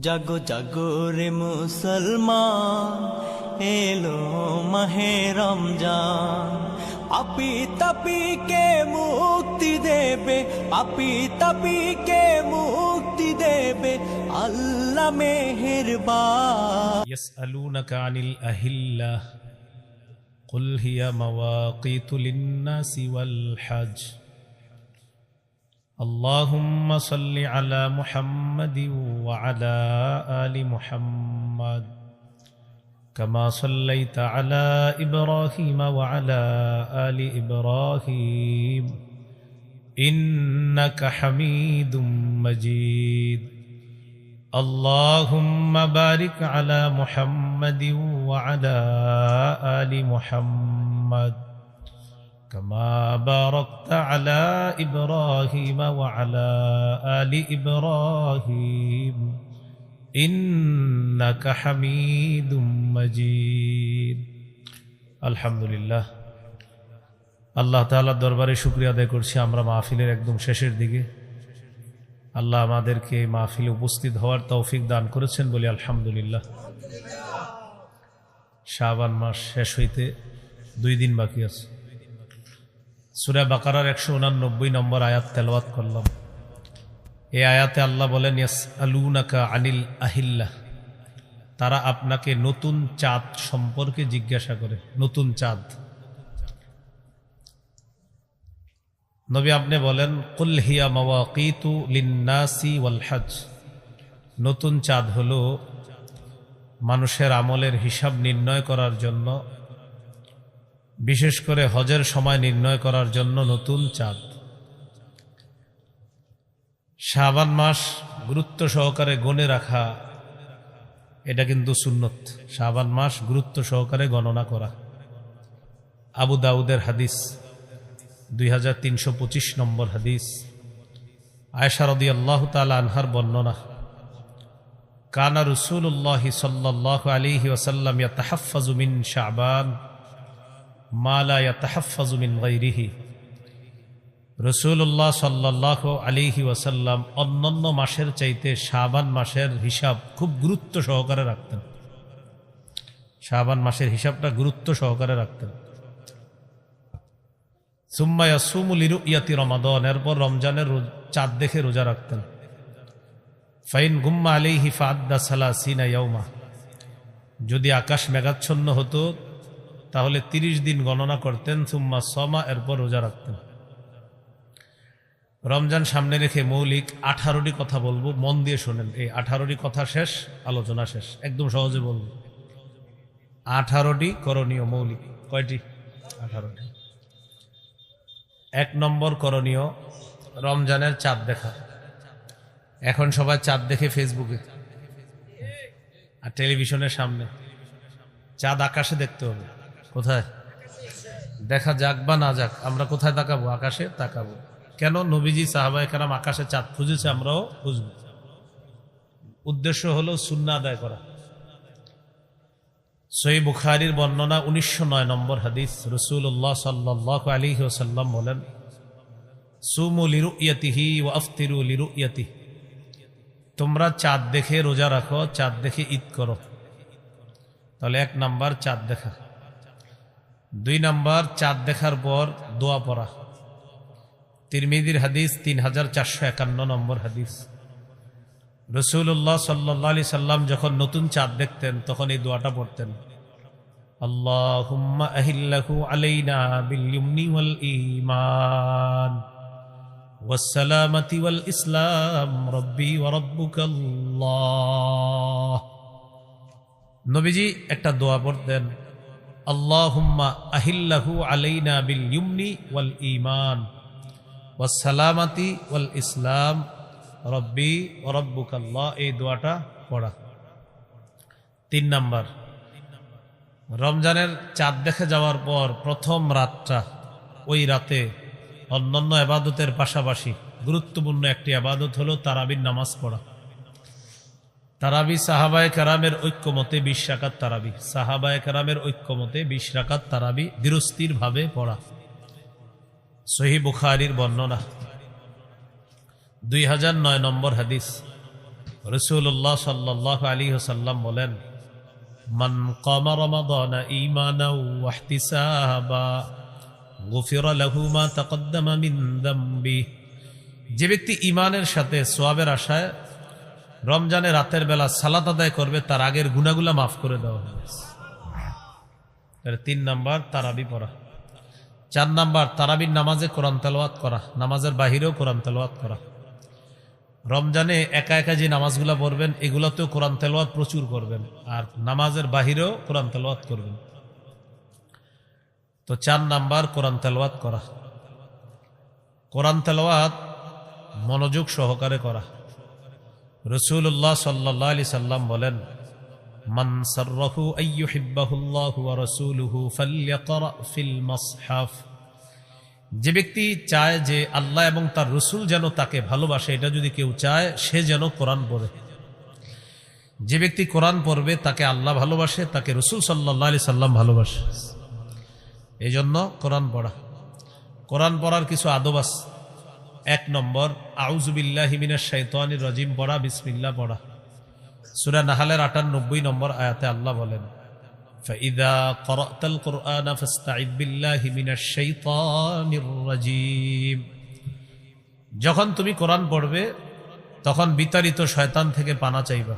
জাগো জাগো রে মুসলমান, এলো মাহে রমজান। পাপী তাপীকে মুক্তি দেবে, পাপী তাপীকে মুক্তি দেবে আল্লাহ মেহেরবান। ইয়াসআলুনাকা আনিল আহিল্লাহ কুল হিয়া মাওয়াকিতু লিন-নাসি ওয়াল হজ। اللهم صل على محمد وعلى آل محمد كما صليت على إبراهيم وعلى آل إبراهيم إنك حميد مجيد. اللهم بارك على محمد وعلى آل محمد كما باركت على إبراهيم وعلى آل إبراهيم إنك حميد مجيد. الحمد لله. আল্লাহ তাআলার দরবারে শুকরিয়া আদায় করছি, আমরা মাহফিলের একদম শেষের দিকে। আল্লাহ আমাদেরকে মাহফিলে উপস্থিত হওয়ার তৌফিক দান করেছেন বলে আলহামদুলিল্লাহ। শাবান মাস শেষ হইতে 2 দিন বাকি আছে। সূরা বাকারার 189 নম্বর আয়াত তেলাওয়াত করলাম। এই আয়াতে আল্লাহ বলেন, ইয়াসআলুনাকা আনিল আহিল্লাহ, তারা আপনাকে নতুন চাঁদ সম্পর্কে জিজ্ঞাসা করে। নতুন চাঁদ, নবী আপনি বলেন, কুল হিয়া মাওয়াকিতু লিন-নাসি ওয়াল হজ। নতুন চাঁদ হলো মানুষের আমলের হিসাব নির্ণয় করার জন্য, বিশেষ করে হজের সময় নির্ণয় করার জন্য নতুন চাঁদ। শাবান মাস গুরুত্ব সহকারে গণে রাখা, এটা কিন্তু সুন্নত। শাবান মাস গুরুত্ব সহকারে গণনা করা। আবু দাউদের হাদিস 2325 নম্বর হাদিস, আয়েশা রাদিয়াল্লাহু তাআলা আনহার বর্ণনা, কানা রাসূলুল্লাহ সাল্লাল্লাহু আলাইহি ওয়াসাল্লাম ইয়াতাহাফফাজু মিন শাবান মা লা ইয়াতাহাফফাজু মিন গায়রিহি। রাসূলুল্লাহ সাল্লাল্লাহু আলাইহি ওয়াসাল্লাম অন্যান্য মাসের চাইতে শাবান মাসের হিসাব খুব গুরুত্ব সহকারে রাখতেন। শাবান মাসের হিসাবটা গুরুত্ব সহকারে রাখতেন। সুম্মা ইয়াসুমু লিরুয়াতি রমাদান, এরপর রমজানের চাঁদ দেখে রোজা রাখতেন। ফাইন গুম্মা আলাইহি ফাআদ্দা 30 ইয়াওমা, যদি আকাশ মেঘাচ্ছন্ন হতো তাহলে 30 দিন গণনা করতেন। সুম্মা সমা, এরপর রোজা রাখতেন। রমজান সামনে রেখে মৌলিক 18টি কথা বলবো, মন দিয়ে শোনেন। এই 18টি কথা শেষ, আলোচনা শেষ। একদম সহজে বলবো। 18টি করণীয় মৌলিক। কয়টি? 18টি। 1 নম্বর করণীয়, রমজানের চাঁদ দেখা। এখন সবাই চাঁদ দেখে ফেসবুকে আর টেলিভিশনের সামনে। চাঁদ আকাশে দেখতে হবে। কোথায় দেখা যাক বা না যাক, আমরা কোথায় তাকাবো? আকাশে তাকাবো। কেন? নবীজি সাহাবায়ে কেরাম আকাশে চাঁদ খুঁজেছে, আমরাও খুঁজব। উদ্দেশ্য হলো সুন্নাহ আদায় করা। সহিহ বুখারীর বর্ণনা 1909 নম্বর হাদিস, রাসূলুল্লাহ সাল্লাল্লাহু আলাইহি ওয়াসাল্লাম বলেন, সুমু লিরুয়াতিহি ওয়া আফতিরু লিরুয়াতিহি, তোমরা চাঁদ দেখে রোজা রাখো, চাঁদ দেখে ঈদ করো। তাহলে 1 নাম্বার চাঁদ দেখা। 2 নাম্বার চাঁদ দেখার পর দোয়া পড়া। তিরমিজির হাদিস 3451 নম্বর হাদিস, রাসূলুল্লাহ সাল্লাল্লাহু আলাইহি সাল্লাম যখন নতুন চাঁদ দেখতেন তখন এই দোয়াটা পড়তেন, আল্লাহুম্মা আহিল্লাহু আলাইনা বিল ইয়ুমনি ওয়াল ঈমান ওয়াস সালামাতি ওয়াল ইসলাম রব্বি ওয়া রাব্বুকাল্লাহ। নবীজি একটা দোয়া পড়তেন, আল্লাহুম্মা আহিল্লাহু আলাইনা বিল ইয়ুমনি ওয়াল ঈমান ওয়াস সালামাতি ওয়াল ইসলাম রব্বি ওয়া রাব্বুকাল্লাহ। এই দোয়াটা পড়া। 3 নাম্বার, রমজানের চাঁদ দেখে যাওয়ার পর প্রথম রাতটা, ওই রাতে অন্যান্য ইবাদতের পাশাপাশি গুরুত্বপূর্ণ একটি ইবাদত হলো তারাবির নামাজ পড়া। তারাবি সাহাবায়ে কেরামের ঐক্যমতে 20 রাকাত তারাবি। সাহাবায়ে কেরামের ঐক্যমতে 20 রাকাত তারাবি ধীরস্থির ভাবে পড়া। সহিহ বুখারীর বর্ণনা 2009 নম্বর হাদিস, রাসূলুল্লাহ সাল্লাল্লাহু আলাইহি ওয়াসাল্লাম বলেন, মান কামা রমাদানা ঈমানাও ওয়া ইহতিসাবা গুফিরা লাহু মা তাকদ্দামা মিন যামবি। যে ব্যক্তি ঈমানের সাথে সওয়াবের আশায় রমজানের রাতের বেলা সালাত আদায় করবে, তার আগের গুনাহগুলো মাফ করে দেওয়া হবে। 3 নাম্বার তারাবি পড়া। 4 নাম্বার তারাবির নামাজে কোরআন তেলাওয়াত করা, নামাজের বাহিরেও কোরআন তেলাওয়াত করা। রমজানে একা একা যে নামাজগুলো পড়বেন এগুলোতেও কোরআন তেলাওয়াত প্রচুর করবেন, আর নামাজের বাহিরেও কোরআন তেলাওয়াত করবেন। তো 4 নাম্বার কোরআন তেলাওয়াত করা। কোরআন তেলাওয়াত মনোযোগ সহকারে করা। রাসূলুল্লাহ সাল্লাল্লাহু আলাইহি সাল্লাম বলেন, মান সাররাহু আইয়ুহিব্বাহুল্লাহু ওয়া রাসূলুহু ফালইকরা ফিল মাসহাফ। যে ব্যক্তি চায় যে আল্লাহ এবং তার রসুল যেন তাকে ভালোবাসে, এটা যদি কেউ চায়, সে যেন কোরআন পড়ে। যে ব্যক্তি কোরআন পড়বে তাকে আল্লাহ ভালোবাসে, তাকে রসুল সাল্লাল্লাহু আলাইহি সাল্লাম ভালোবাসে। এই জন্য কোরআন পড়া। কোরআন পড়ার কিছু আদব আছে। 1 নম্বর, আউযু বিল্লাহি মিনাশ শাইতানির রাজিম পড়া, বিসমিল্লাহ পড়া। সূরা নাহলের 98 নম্বর আয়াতে আল্লাহ বলেন, ফাইযা ক্বরাতাল কুরআনা ফাসতাইদ বিল্লাহি মিনাশ শাইতানির রাজিম। যখন তুমি কোরআন পড়বে তখন বিতাড়িত শয়তান থেকে পানা চাইবা।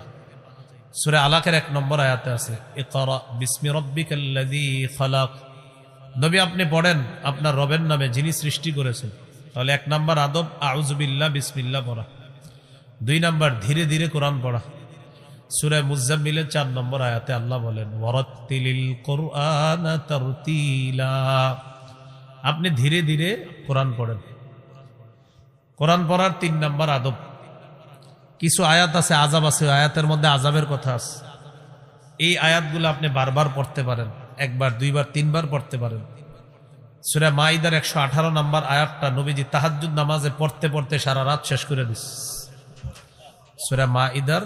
সূরা আলাকের 1 নম্বর আয়াতে আছে, ইকরা বিসমি রাব্বিকাল্লাযী খালাক। নবী আপনি পড়েন আপনার রবের নামে যিনি সৃষ্টি করেছেন। তাহলে 1 নম্বর আদব আউযু বিল্লাহ বিসমিল্লাহ পড়া। 2 নম্বর ধীরে ধীরে কোরআন পড়া। সূরা মুজাম্মিলের 4 নম্বর আয়াতে আল্লাহ বলেন, ওয়ারাত্তিলিল কুরআনা তারতিলা। আপনি ধীরে ধীরে কোরআন পড়েন। কোরআন পড়ার 3 নম্বর আদব। কিছু আয়াত আছে, আযাব আছে, আয়াতের মধ্যে আযাবের কথা আছে। এই আয়াতগুলো আপনি বারবার পড়তে পারেন, 1 বার 2 বার 3 বার পড়তে পারেন। সূরা মাইদার 118 নম্বর আয়াতটা নবীজি তাহাজ্জুদ নামাজে পড়তে পড়তে সারা রাত শেষ করে দিস। সূরা মাইদার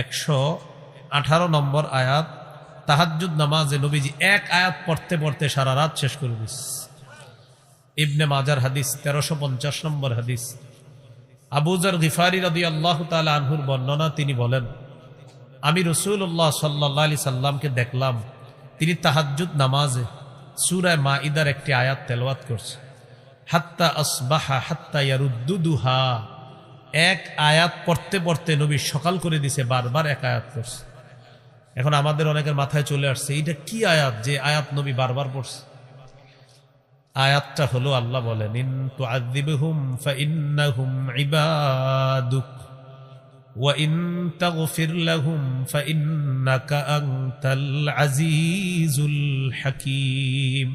118 নম্বর আয়াত, তাহাজ্জুদ নামাজে নবীজি 1 আয়াত পড়তে পড়তে সারা রাত শেষ করে দিস। ইবনে মাজার হাদিস 1350 নম্বর হাদিস। আবু যর গিফারি রাদিয়াল্লাহু তাআলা আনহুর বর্ণনা, তিনি বলেন, আমি রাসূলুল্লাহ সাল্লাল্লাহু আলাইহি সাল্লামকে দেখলাম তিনি তাহাজ্জুদ নামাজে সূরা মাইদার একটি আয়াত তেলাওয়াত করছে। হাত্তা আসবাহা হাত্তা ইয়ারুদ্দুহা। 1 আয়াত পড়তে পড়তে নবী সকাল করে দিছে, বারবার 1 আয়াত করছে। এখন আমাদের অনেকের মাথায় চলে আসছে, এটা কি আয়াত যে আয়াত নবী বারবার পড়ছে? আয়াতটা হলো, আল্লাহ বলেন, ইন তুআযিবহুম ফাইন্নাহুম ইবাদুক ওয়া ইন তাগফির লাহুম ফাইন্নাকা আনতাল আজিজুল হাকীম।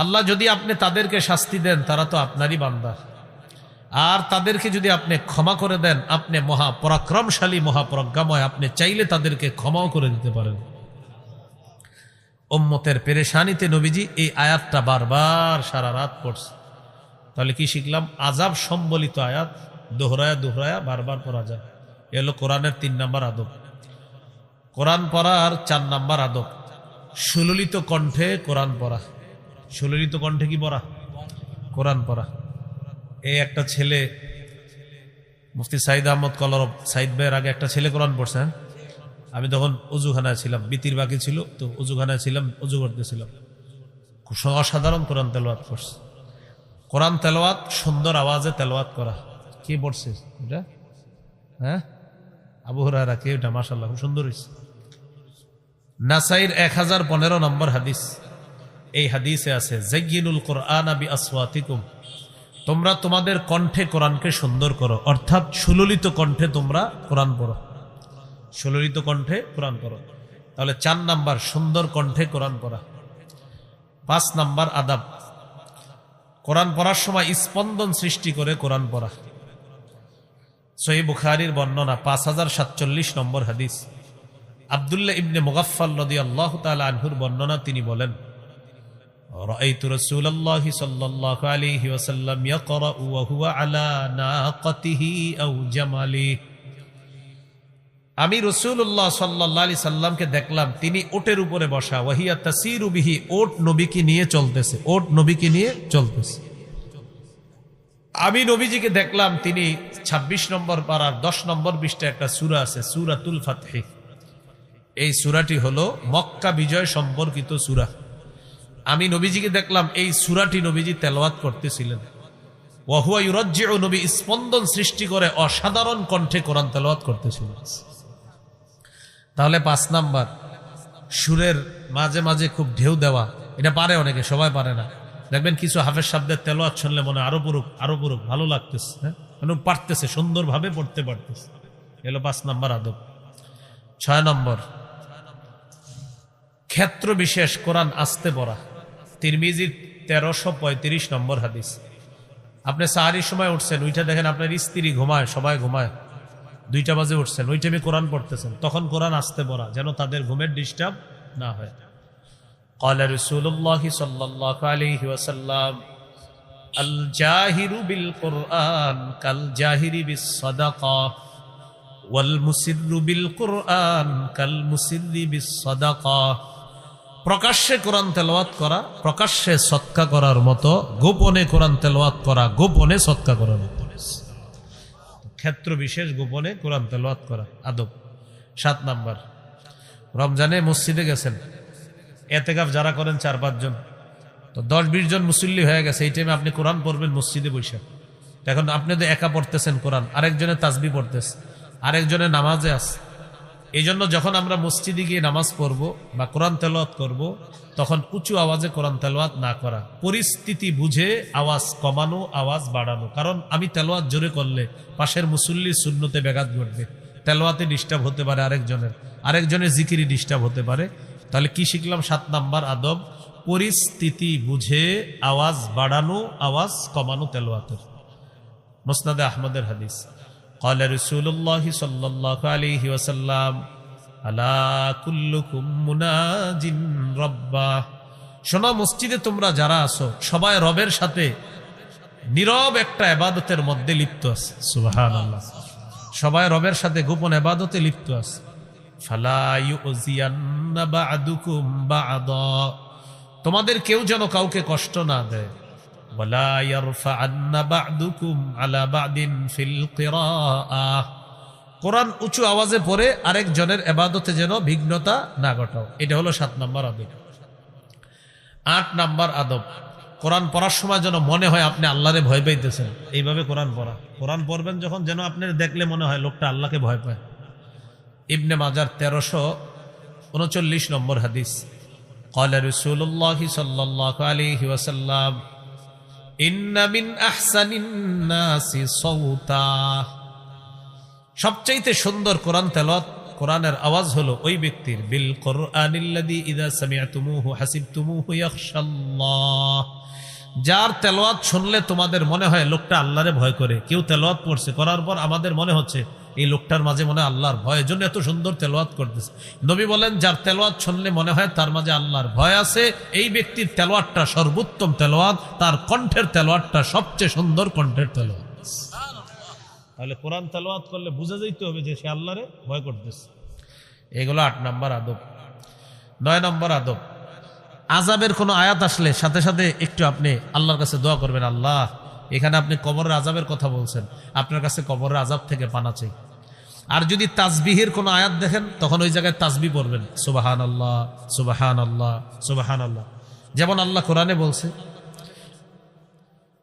আল্লাহ যদি আপনি তাদেরকে শাস্তি দেন তারা তো আপনারই বান্দা, আর তাদেরকে যদি আপনি ক্ষমা করে দেন আপনি মহাপরাক্রমশালী মহাপ্রজ্ঞাময়, আপনি চাইলে তাদেরকে ক্ষমাও করে দিতে পারেন। উম্মতের পেরেশানিতে নবীজি এই আয়াতটা বারবার সারা রাত পড়ছে। তাহলে কি শিখলাম? আযাব সম্বলিত আয়াত দোহরায়া দোহরায়া বারবার পড়া যায়। এ হলো কোরআনের 3 নম্বর আদব। কোরআন পড়ার 4 নম্বর আদব, সুললিত কণ্ঠে কোরআন পড়া। সুললিত কণ্ঠে কি পড়া? কোরআন পড়া। এই একটা ছেলে, মুফতি সাইদ আহমদ কলরব সাইদ ভাইয়ের আগে একটা ছেলে কোরআন পড়ছে। আমি তখন উজুখানায় ছিলাম, বিতির বাকি ছিল, তো উজুখানায় ছিলাম, উজু করতেছিলাম। খুব অসাধারণ কোরআন তেলাওয়াত করছে। কোরআন তেলাওয়াত সুন্দর আওয়াজে তেলাওয়াত করা। কি পড়ছে এটা? হ্যাঁ, আবু হুরায়রা। কে এটা? মাশাআল্লাহ, খুব সুন্দর হয়েছে। নাসাইর 1015 নম্বর হাদিস। এই হাদিসে আছে, যায়্যিনুল কুরআনা বিআসওয়াতিকুম। তোমরা তোমাদের কণ্ঠে কোরআনকে সুন্দর করো, অর্থাৎ সুললিত কণ্ঠে তোমরা কোরআন পড়ো। সুললিত কণ্ঠে কোরআন পড়ো। তাহলে 4 নাম্বার সুন্দর কণ্ঠে কোরআন পড়া। 5 নাম্বার আদাব, কোরআন পড়ার সময় স্পন্দন সৃষ্টি করে কোরআন পড়া। সহিহ বুখারীর বর্ণনা 5047 নম্বর হাদিস। আব্দুল্লাহ ইবনে মুগাফফাল রাদিয়াল্লাহু তাআলা আনহুর বর্ণনা, তিনি বলেন, রাআইতু রাসূলুল্লাহি সাল্লাল্লাহু আলাইহি ওয়াসাল্লাম ইয়াকরাউ ওয়া হুয়া আলা নাকাতিহি আও জামালিহি। আমি রাসূলুল্লাহ সাল্লাল্লাহু আলাইহি সাল্লামকে দেখলাম তিনি ওটের উপরে বসা, ওয়াহিয়া তাসিরু বিহি, ওট নবীকে নিয়ে চলতেছে, ওট নবীকে নিয়ে চলতেছে। আমি নবীজিকে দেখলাম তিনি ২৬ নম্বর পারার ১০ নম্বর পৃষ্ঠায় একটা সূরা আছে, সূরাতুল ফাতহ। এই সূরাটি হলো মক্কা বিজয় সম্পর্কিত সূরা। আমি নবীজিকে দেখলাম এই সূরাটি নবীজি তেলাওয়াত করতেছিলেন। ওয়া হুয়া ইউরাজ্জিউ, নবী স্পন্দন সৃষ্টি করে অসাধারণ কণ্ঠে কোরআন তেলাওয়াত করতেছিলেন। তাহলে ৫ নাম্বার, সুরের মাঝে মাঝে খুব ঢেউ দেওয়া। এটা পারে অনেকে, সবাই পারে না। দেখবেন কিছু হাফেজ শব্দের তেলাওয়াত শুনলে মনে আরো পড়ুক ভালো লাগতেছে, হ্যাঁ, পারতেছে, সুন্দরভাবে পড়তে পারতেছে। এলো ৫ নাম্বার আদব। ৬ নম্বর, ক্ষেত্র বিশেষ কোরআন আস্তে পড়া। তিরমিজির ১৩৩৫ নম্বর হাদিস। আপনি সাহারির সময় উঠছেন, ওইটা দেখেন আপনার স্ত্রী ঘুমায়, সবাই ঘুমায়, ২টা বাজে উঠছেন, ওই টাইমে কোরআন পড়তেছেন, তখন কোরআন আস্তে পড়া, যেন তাদের ঘুমের ডিস্টার্ব না হয়। قال رسول الله صلى الله عليه وسلم الجاهر بالقرآن كالجاهر بالصدقة والمسر بالقرآن كالمسر بالصدقة। প্রকাশ্যে কোরআন তেলাওয়াত করা প্রকাশ্যে সদকা করার মতো, গোপনে কোরআন তেলাওয়াত করা গোপনে সদকা করার মতো। ক্ষেত্র বিশেষ গোপনে কোরআন তেলাওয়াত করা আদব। ৭ নাম্বার, রমজানে মসজিদে গেছেন, এতেকাফ যারা করেন ৪-৫ জন, তো ১০-২০ জন মুসল্লি হয়ে গেছে, এই টাইমে আপনি কোরআন পড়বেন মসজিদে বসে। এখন আপনি তো একা পড়তেছেন কোরআন, আরেকজনে তাসবিহ পড়তেছে, আরেকজনে নামাজে আছে। এই জন্য যখন আমরা মসজিদে গিয়ে নামাজ পড়বো বা কোরআন তেলাওয়াত করব, তখন উঁচু আওয়াজে কোরআন তেলাওয়াত না করা, পরিস্থিতি বুঝে আওয়াজ কমানো, আওয়াজ বাড়ানো। কারণ আমি তেলাওয়াত জোরে করলে পাশের মুসল্লির সুন্নতে ব্যাঘাত ঘটবে, তেলাওয়াতে ডিস্টার্ব হতে পারে, আরেকজনের জিকিরি ডিস্টার্ব হতে পারে। তাহলে কি শিখলাম? ৭ নাম্বার আদব, পরিস্থিতি বুঝে আওয়াজ বাড়ানো, আওয়াজ কমানো তেলাওয়াতের। মুসনাদে আহমদের হাদিস। قال رسول الله صلى الله عليه وسلم আলা কুল্লুকুম মুনাজিন রাব্বা। শোনো, মসজিদে তোমরা যারা আছো সবাই রবের সাথে নীরব একটা ইবাদতের মধ্যে লিপ্ত আছে। সুবহানাল্লাহ। সবাই রবের সাথে গোপন ইবাদতে লিপ্ত আছে। ফালা ইউজিয়ান্না বা'দুকুম বা'দা, তোমাদের কেউ যেন কাউকে কষ্ট না দেয়। ওয়ালা ইয়ারফা'আন্না বা'দুকুম আলা বা'দিন ফিল কিরাআহ, কোরআন উঁচু আওয়াজে পড়ে আরেকজনের ইবাদতে যেন বিঘ্নতা না ঘটাও। এটা হলো ৭ নাম্বার আদব। ৮ নাম্বার আদব, কোরআন পড়ার সময় যেন মনে হয় আপনি আল্লাহরে ভয় পাইতেছেন, এইভাবে কোরআন পড়া। কোরআন পড়বেন যখন, যেন আপনার দেখলে মনে হয় লোকটা আল্লাহকে ভয় পায়। ইবনে মাজার ১৩৩৯ নম্বর হাদিস। قال رسول الله صلى الله عليه وسلم إن من أحسن الناس صوتا, সবচাইতে সুন্দর কোরআন তেলাওয়াত, কোরআনের আওয়াজ হলো ওই ব্যক্তির, বিল কুরআনিল্লাযী ইযা সামি'তুমূহু হাসিবতুমূহু ইয়াখশাল্লাহ, যার তেলাওয়াত শুনলে তোমাদের মনে হয় লোকটা আল্লাহরে ভয় করে। কেউ তেলাওয়াত পড়ছে, করার পর আমাদের মনে হচ্ছে এই লোকটার মাঝে মনে হয় আল্লাহর ভয়, এজন্য এত সুন্দর তেলাওয়াত করতেছে। নবী বলেন, যার তেলাওয়াত শুনলে মনে হয় তার মাঝে আল্লাহর ভয় আছে, এই ব্যক্তির তেলাওয়াতটা সর্বোত্তম তেলাওয়াত, তার কণ্ঠের তেলাওয়াতটা সবচেয়ে সুন্দর কণ্ঠের তেলাওয়াত। তাহলে কোরআন তেলাওয়াত করলে বুঝে যাইতে হবে যে সে আল্লাহরে ভয় করতেছে। এগুলো ৮ নাম্বার আদব। ৯ নম্বর আদব, আযাবের কোনো আয়াত আসলে সাথে সাথে একটু আপনি আল্লাহর কাছে দোয়া করবেন, আল্লাহ এখানে আপনি কবরের আযাবের কথা বলছেন, আপনার কাছে কবরের আযাব থেকে পানা চাই। আর যদি তাসবিহের কোনো আয়াত দেখেন, তখন ওই জায়গায় তাসবিহ পড়বেন, সুবহানাল্লাহ সুবহানাল্লাহ সুবহানাল্লাহ। যেমন আল্লাহ কোরআনে বলছে,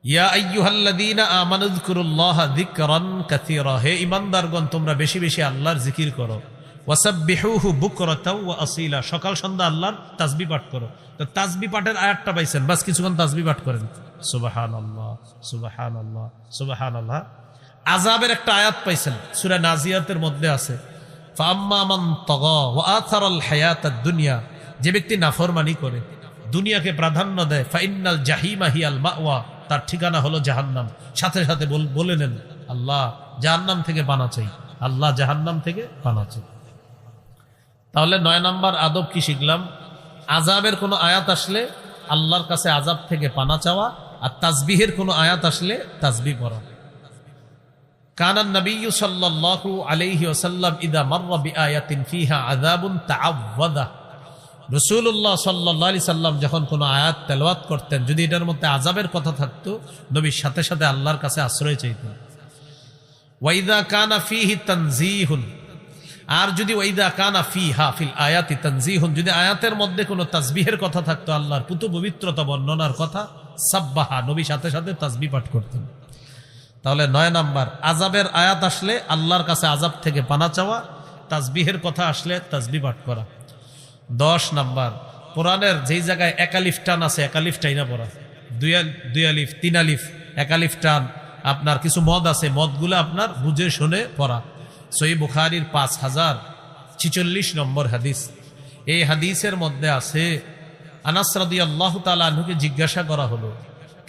ইয়া আইয়ুহাল্লাযীনা আমানু যকুরুল্লাহা যিকরান কাসীরা, হে ঈমানদারগণ তোমরা বেশি বেশি আল্লাহর জিকির করো। ওয়াসাব্বিহুহু বুকরাতাও ওয়া আসীলা, সকাল সন্ধ্যা আল্লাহর তাসবিহ পাঠ করো। তো তাসবিহ পাঠের আয়াতটা পাইছেন, বাস কিছুক্ষণ তাসবিহ পাঠ করেন, সুবহানাল্লাহ সুবহানাল্লাহ সুবহানাল্লাহ। আযাবের একটা আয়াত পাইছেন, সূরা নাজিয়াতের মধ্যে আছে, ফাআম্মা মান তাগা ওয়া আথারাল হায়াতাদ দুনিয়া, যে ব্যক্তি নাফরমানি করে, দুনিয়াকে প্রাধান্য দেয়, ফাইন্নাল জাহিমা হিয়াল মাওয়া, তার ঠিকানা হলো জাহান্নাম। সাথে সাথে বলে নেন, আল্লাহ জাহান্নাম থেকে পানা চাই, আল্লাহ জাহান্নাম থেকে পানা চাই। তাহলে ৯ নাম্বার আদব কি শিখলাম? আযাবের কোনো আয়াত আসলে আল্লাহর কাছে আযাব থেকে পানা চাওয়া, আর তাসবিহের কোনো আয়াত আসলে তাসবিহ পড়া। কানান নবিয়্যু সাল্লাল্লাহু আলাইহি ওয়াসাল্লাম ইযা মাররা বিআয়াতিন ফিহা আযাবুন তাআওয়াযা, রাসূলুল্লাহ সাল্লাল্লাহু আলাইহি সাল্লাম যখন কোনো আয়াত তেলাওয়াত করতেন, যদি এটার মধ্যে আযাবের কথা থাকতো, নবীর সাথে সাথে আল্লাহর কাছে আশ্রয় চাইতেন। ওয়াইদা কানা ফীহি তানজীহুন, আর যদি ওয়াইদা কানা ফিহা ফিল আয়াতি তানজীহুন, যদি আয়াতের মধ্যে কোনো তাসবিহের কথা থাকতো, আল্লাহর পুত পবিত্রতা বর্ণনার কথা, সাব্বাহা, নবী সাথে সাথে তাসবিহ পাঠ করতেন। তাহলে 9 নাম্বার, আযাবের আয়াত আসলে আল্লাহর কাছে আযাব থেকে পানা চাওয়া, তাসবিহের কথা আসলে তাসবিহ পাঠ করা। 10 নাম্বার, কোরআনের যেই জায়গায় একালিফ টান আছে একালিফ টাইনা পড়া, দুই আলিফ 3 আলিফ একালিফ টান, আপনার কিছু মদ আছে মদগুলো আপনার বুঝে শুনে পড়া। সহিহ বুখারীর 5046 নম্বর হাদিস। এই হাদিসের মধ্যে আছে, আনাস রাদিয়াল্লাহু তাআলা আনহুকে জিজ্ঞাসা করা হলো,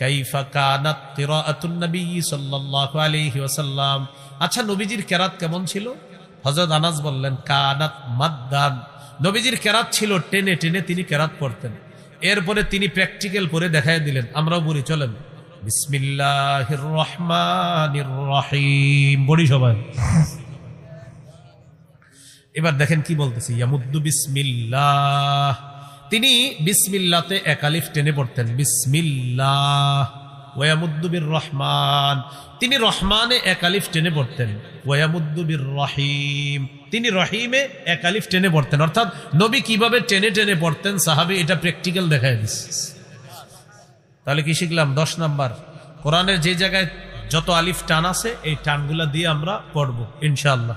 কাইফা কানাত কিরাআতুন নবী সাল্লাল্লাহু আলাইহি ওয়াসাল্লাম, আচ্ছা নবীজির কেরাত কেমন ছিল? হযরত আনাস বললেন, কানাত মাদ্দান, নবীজির কেরাত ছিল টেনে টেনে তিনি কেরাত পড়তেন। এরপরে তিনি প্র্যাকটিক্যাল করে দেখায় দিলেন, আমরাও বলি চলেন, বিসমিল্লাহির রহমানির রহিম বলি সবাই। এবার দেখেন কি বলতেছি, ইয়ামুদ্দু বিসমিল্লাহ, তিনি বিসমিল্লাতে একালিফ টেনে পড়তেন, বিসমিল্লাহ। ওয়ায়ামুদ্দু বির রহমান, তিনি রহমানে একালিফ টেনে পড়তেন। ওয়ায়ামুদ্দু বির রহিম, তিনি রহিমে একালিফ টেনে পড়তেন। অর্থাৎ নবী কিভাবে টেনে টেনে পড়তেন সাহাবী এটা প্র্যাকটিক্যাল দেখায় দিচ্ছে। তাহলে কি শিখলাম? 10 নাম্বার, কোরআনের যে জায়গায় যত আলিফ টান আছে এই টানগুলা দিয়ে আমরা পড়বো ইনশাআল্লাহ।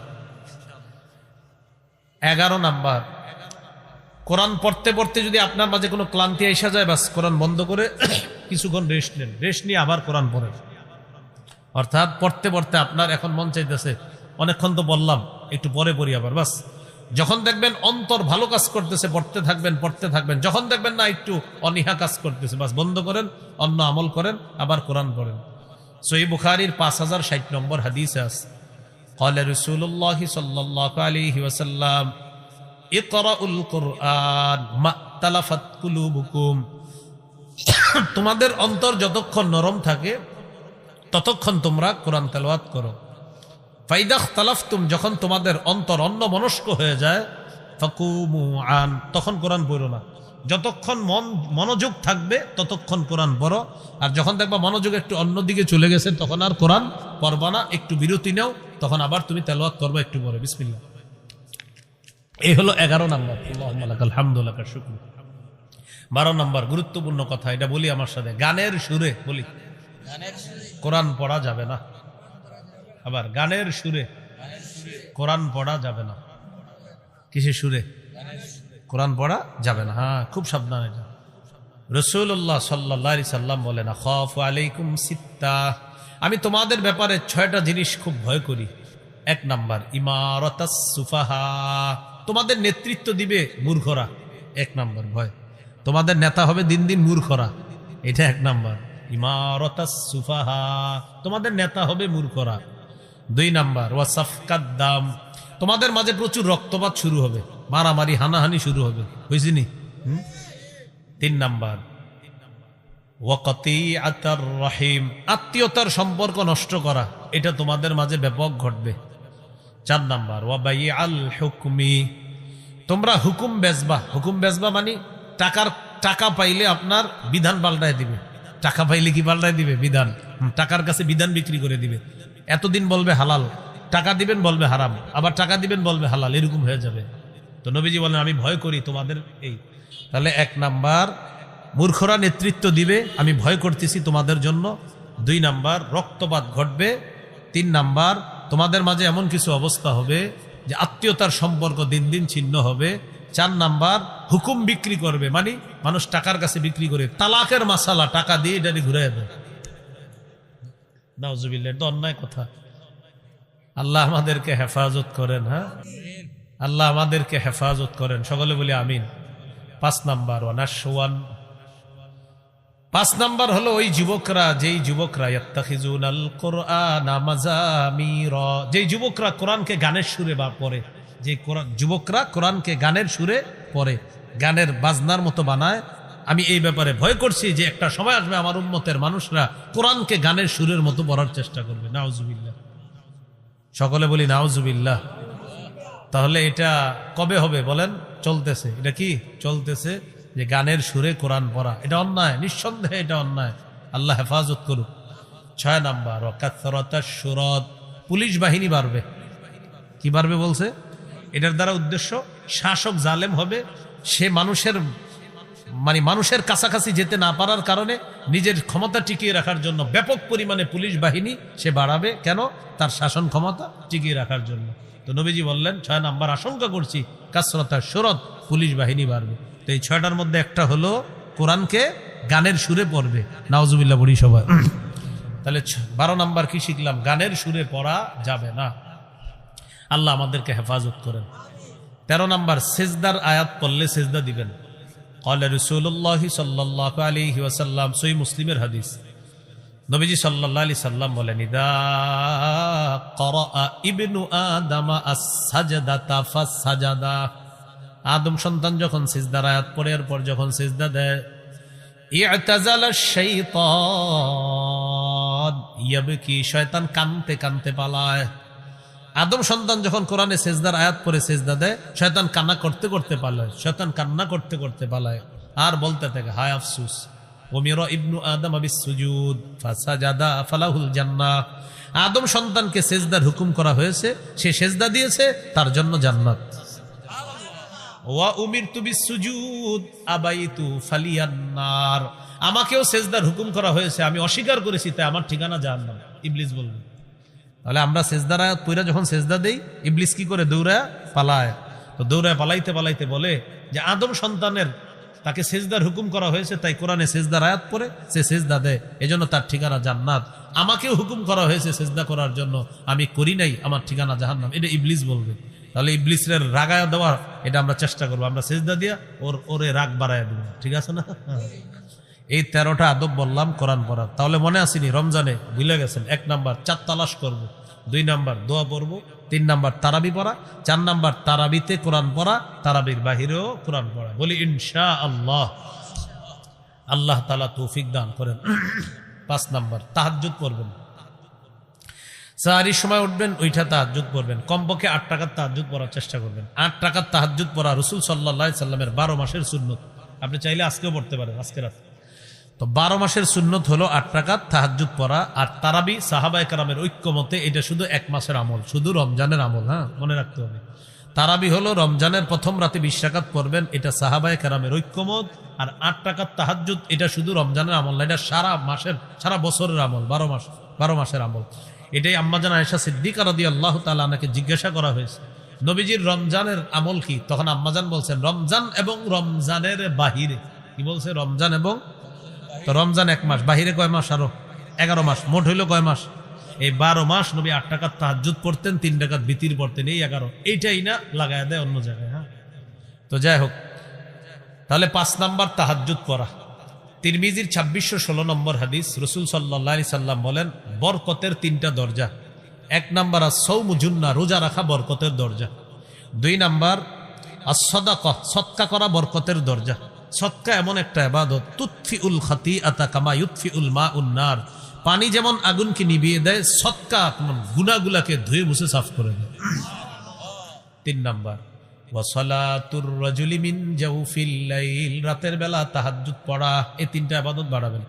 11 নাম্বার, কোরআন পড়তে পড়তে যদি আপনার মাঝে কোনো ক্লান্তি এসে যায়, বাস কোরআন বন্ধ করে কিছুক্ষণ রেস্ট নেন, রেস্ট নিয়ে আবার কোরআন পড়েন। অর্থাৎ পড়তে পড়তে আপনার এখন মন চাইতেছে অনেকক্ষণ তো বললাম, একটু পরে পড়ি আবার, বাস যখন দেখবেন অন্তর ভালো কাজ করতেছে পড়তে থাকবেন পড়তে থাকবেন, যখন দেখবেন না একটু অনীহা কাজ করতেছে, বাস বন্ধ করেন, অন্য আমল করেন, আবার কোরআন পড়েন। সহিহ বুখারীর 5060 নম্বর হাদিসে আছে, ক্বালা রাসূলুল্লাহ সাল্লাল্লাহু আলাইহি ওয়াসাল্লাম, ইকরাউল কুরআন মা তালাফাত কুলুবুকুম, তোমাদের অন্তর যতক্ষণ নরম থাকে ততক্ষণ তোমরা কোরআন তেলাওয়াত করো। ফাইদা ইখতালাফতুম, যখন তোমাদের অন্তর অন্যমনস্ক হয়ে যায়, ফাকুমু আন, তখন কোরআন পড়ো না। যতক্ষণ মনোযোগ থাকবে ততক্ষণ কোরআন পড়ো, আর যখন দেখবা মনোযোগ একটু অন্যদিকে চলে গেছে তখন আর কোরআন পড়বা না, একটু বিরতি নাও, তখন আবার তুমি তেলাওয়াত করবে একটু পরে। বিসমিল্লাহ। এই হলো 11 নাম্বার। আল্লাহুম্মা লাকাল হামদু লাকা শুকর। 12 নাম্বার গুরুত্বপূর্ণ কথা, এটা বলি আমার সাথে, গানের সুরে বলি, কোরআন পড়া যাবে না। আবার গানের সুরে কোরআন পড়া যাবে না। কিসের সুরে? কোরআন পড়া যাবে না। হ্যাঁ, খুব সাবধানে। রাসূলুল্লাহ সাল্লাল্লাহু আলাইহি সাল্লাম বলেন, আখাফু আলাইকুম সিত্তা, আমি তোমাদের ব্যাপারে 6টা জিনিস খুব ভয় করি। 1 নাম্বার, ইমারাতাস সুফাহা, তোমাদের নেতৃত্ব দিবে মূর্খরা। 1 নাম্বার ভয়, তোমাদের নেতা হবে দিন দিন মূর্খরা, এটা 1 নাম্বার। ইমারাতাস সুফাহা, তোমাদের নেতা হবে মূর্খরা। 2 নাম্বার, ওয়াসাফকাদ দাম, তোমাদের মাঝে প্রচুর রক্তপাত শুরু হবে, মারামারি হানাহানি শুরু হবে, বুঝিনি? 3 নাম্বার, ওয়াকাতিআতার রহিম, আত্মীয়তার সম্পর্ক নষ্ট করা, এটা তোমাদের মাঝে ব্যাপক ঘটবে। 4 নাম্বার, ওয়াবাইআল হুকমি, তোমরা হুকুম বেচবা। হুকুম বেচবা মানে টাকা পাইলে আপনার বিধান পাল্টায় দিবে। টাকা পাইলে কি পাল্টায় দিবে? বিধান। টাকার কাছে বিধান বিক্রি করে দিবে। এতদিন বলবে হালাল, টাকা দিবেন বলবে হারাম, আবার টাকা দিবেন বলবে হালাল, এরকম হয়ে যাবে। তো নবীজি বলেন আমি ভয় করি তোমাদের এই। তাহলে 1 নাম্বার, মূর্খরা নেতৃত্ব দিবে, আমি ভয় করতেছি তোমাদের জন্য। 2 নাম্বার, রক্তপাত ঘটবে। 3 নাম্বার, তোমাদের মাঝে এমন কিছু অবস্থা হবে যে আত্মীয়তার সম্পর্ক দিন দিন ছিন্ন হবে। 4 নাম্বার, হুকুম বিক্রি করবে, মানে মানুষ টাকার কাছে বিক্রি করে, তালাকের মাসালা টাকা দিয়ে এটা ঘুরে দেবে। নাউজুবিল্লাহ, এটা অন্যায় কথা। আল্লাহ আমাদেরকে হেফাজত করেন। হ্যাঁ, আল্লাহ আমাদেরকে হেফাজত করেন, সকলে বলি আমিন। 5 নাম্বার, ওয়ানাশওয়ান, 5 নাম্বার হলো ওই যুবকরা, যেই যুবকরা ইয়াত্তাখিজুনাল কুরআনা মাযামিরা, যেই যুবকরা কোরআনকে গানের সুরে বা পড়ে, যে যুবকরা কোরআনকে গানের সুরে পড়ে, গানের বাজনার মতো বানায়। আমি এই ব্যাপারে ভয় করছি যে একটা সময় আসবে আমার উম্মতের মানুষরা কোরআনকে গানের সুরের মতো পড়ার চেষ্টা করবে। নাউজুবিল্লাহ, সকলে বলি নাউজুবিল্লাহ। তাহলে এটা কবে হবে বলেন? চলতেছে। এটা কি চলতেছে? যে গানের সুরে কোরআন পড়া, এটা অন্যায়, নিঃসন্দেহে এটা অন্যায়। আল্লাহ হেফাজত করুক। 6 নাম্বার ওয়াকাসরাতাশ শুরাত, পুলিশ বাহিনী বাড়বে। কি বাড়বে বলছে? এটার দ্বারা উদ্দেশ্য শাসক জালেম হবে, সে মানুষের কাছাকাছি যেতে না পারার কারণে নিজের ক্ষমতা টিকিয়ে রাখার জন্য ব্যাপক পরিমাণে পুলিশ বাহিনী সে বাড়াবে। কেন? তার শাসন ক্ষমতা টিকিয়ে রাখার জন্য। তো নবীজি বললেন 6 নাম্বার আশঙ্কা করছি কাসরাতাশ শুরাত, পুলিশ বাহিনী বাড়বে। তো এই 6টার মধ্যে একটা হলো কোরআনকে গানের সুরে পড়বে। নাউজুবিল্লাহ বলি সবাই। তাহলে 12 নাম্বার কি শিখলাম? গানের সুরে পড়া যাবে না। আল্লাহ আমাদেরকে হেফাজত করেন। 13 নাম্বার সিজদার আয়াত পড়লে সিজদা দিবেন। ক্বালা রাসূলুল্লাহ সাল্লাল্লাহু আলাইহি ওয়াসাল্লাম, সহিহ মুসলিমের হাদিস, নবীজি সাল্লাল্লাহু আলাইহি সাল্লাম বলেন, ইদা ক্বারাআ ইবনু আদম আস-সাজদাতা ফাস-সাজাদা, আদম সন্তান যখন সিজদার আয়াত পড়ে এরপর যখন সিজদা দেয়, ইআতাযালা শাইতান ইয়াবকি, শয়তান কাঁদতে কাঁদতে পালায়। আদম সন্তান যখন কোরআনে সিজদার আয়াত পড়ে সিজদা দেয়, শয়তান কান্না করতে করতে পালায়, শয়তান কান্না করতে করতে পালায় আর বলতে থাকে, হায় আফসুস, উমিরা ইবনু আদম বিস-সুজুদ ফাসাজাদা ফালাহুল জান্নাহ, আদম সন্তানকে সিজদার হুকুম করা হয়েছে, সে সিজদা দিয়েছে, তার জন্য জান্নাত। ওয়া উমিরতু বিস-সুজুদ আবাইতু ফালিয়ান নার, আমাকেও সিজদার হুকুম করা হয়েছে, আমি অস্বীকার করেছি, তাই আমার ঠিকানা জাহান্নাম। ইবলিস বলবে। তাহলে আমরা সিজদার আয়াত পড়ে যখন সিজদা দেই, ইবলিস কি করে? দৌড়ায় পালায়। তো দৌড়ায় পালাইতে পালাইতে বলে যে আদম সন্তানের তাকে সিজদার হুকুম করা হয়েছে, তাই কোরআনে সিজদার আয়াত পড়ে সে সিজদা দেয়, এজন্য তার ঠিকানা জান্নাত। আমাকেও হুকুম করা হয়েছে সিজদা করার জন্য, আমি করি নাই, আমার ঠিকানা জাহান্নাম। এটা ইবলিস বলবে। তাহলে ইবলিসের রাগায় দেওয়ার এটা আমরা চেষ্টা করবো, আমরা সিজদা দিয়া ওরে রাগ বাড়ায় দেবো। ঠিক আছে না? এই 13টা আদব বললাম কোরআন পড়ার। তাহলে মনে আসেনি? রমজানে ভুলে গেছেন। 1 নাম্বার 4 তালাশ করবো, 2 নাম্বার দোয়া পড়বো, 3 নাম্বার তারাবি পড়া, 4 নাম্বার তারাবিতে কোরআন পড়া, তারাবির বাহিরেও কোরআন পড়া। বলি ইনশাআল্লাহ। আল্লাহ তাআলা তৌফিক দান করেন। 5 নাম্বার তাহাজ্জুদ পড়বেন। সাহারির সময় উঠবেন, ওইটা তাহাজ্জুদ পড়বেন। কমপক্ষে 8 রাকাত তাহাজ্জুদ পড়ার চেষ্টা করবেন। 8 রাকাত তাহাজ্জুদ পড়া রাসূল সাল্লাল্লাহু আলাইহি সাল্লামের 12 মাসের সুন্নত। আপনি চাইলে আজকেও পড়তে পারেন, আজকে রাত। তো 12 মাসের সুন্নত হলো 8 রাকাত তাহাজ্জুদ পড়া। আর তারাবি সাহাবায়ে কেরামের ঐক্যমতে এটা শুধু 1 মাসের আমল, শুধু রমজানের আমল। হ্যাঁ, মনে রাখতে হবে। তারাবি হলো রমজানের প্রথম রাতে 20 রাকাত পড়বেন, এটা সাহাবায়ে কেরামের ঐক্যমত। আর 8 রাকাত তাহাজ্জুদ এটা শুধু রমজানের আমল না, এটা সারা বছরের আমল, 12 মাসের আমল। এটাই আম্মাজান আয়েশা সিদ্দিকা রাদিয়াল্লাহু তাআলা আনহাকে জিজ্ঞাসা করা হয়েছে, নবীজির রমজানের আমল কি? তখন আম্মাজান বলছেন, রমজান এবং রমজানের বাহিরে। কি বলছে? রমজান এবং, তো রমজান 1 মাস, বাহিরে কয় মাস? আরো 11 মাস। মোট হইল কয় মাস? এই 12 মাস নবী 8 রাকাত তাহাজ্জুদ পড়তেন, 3 রাকাত বিতির পড়তেন, এই 11। এইটাই না লাগায় দেয় অন্য জায়গায়। হ্যাঁ, তো যাই হোক, তাহলে 5 নাম্বার তাহাজ্জুদ পড়া। তিরমিজির 2616 নম্বর হাদিস, রাসূল সাল্লাল্লাহু আলাইহি সাল্লাম বলেন, বরকতের 3টা দরজা। 1 নাম্বার আস-সাওমু জুন্নাহ, রোজা রাখা বরকতের দরজা। 2 নাম্বার আস-সাদাকা, সদকা করা বরকতের দরজা। সদকা এমন একটা ইবাদত, তুতফিউল খাতিআতা কামা ইউতফিউল মাউন নার, পানি যেমন আগুনকে নিভিয়ে দেয়, সদকা গুনাহগুলোকে ধুয়ে মুছে সাফ করে দেয়। 3 নাম্বার ওয়া সালাতুর রাজুলি মিন জাওফিল লাইল, রাতের বেলা তাহাজ্জুদ পড়া। এই 3টা ইবাদত বাড়াবেন।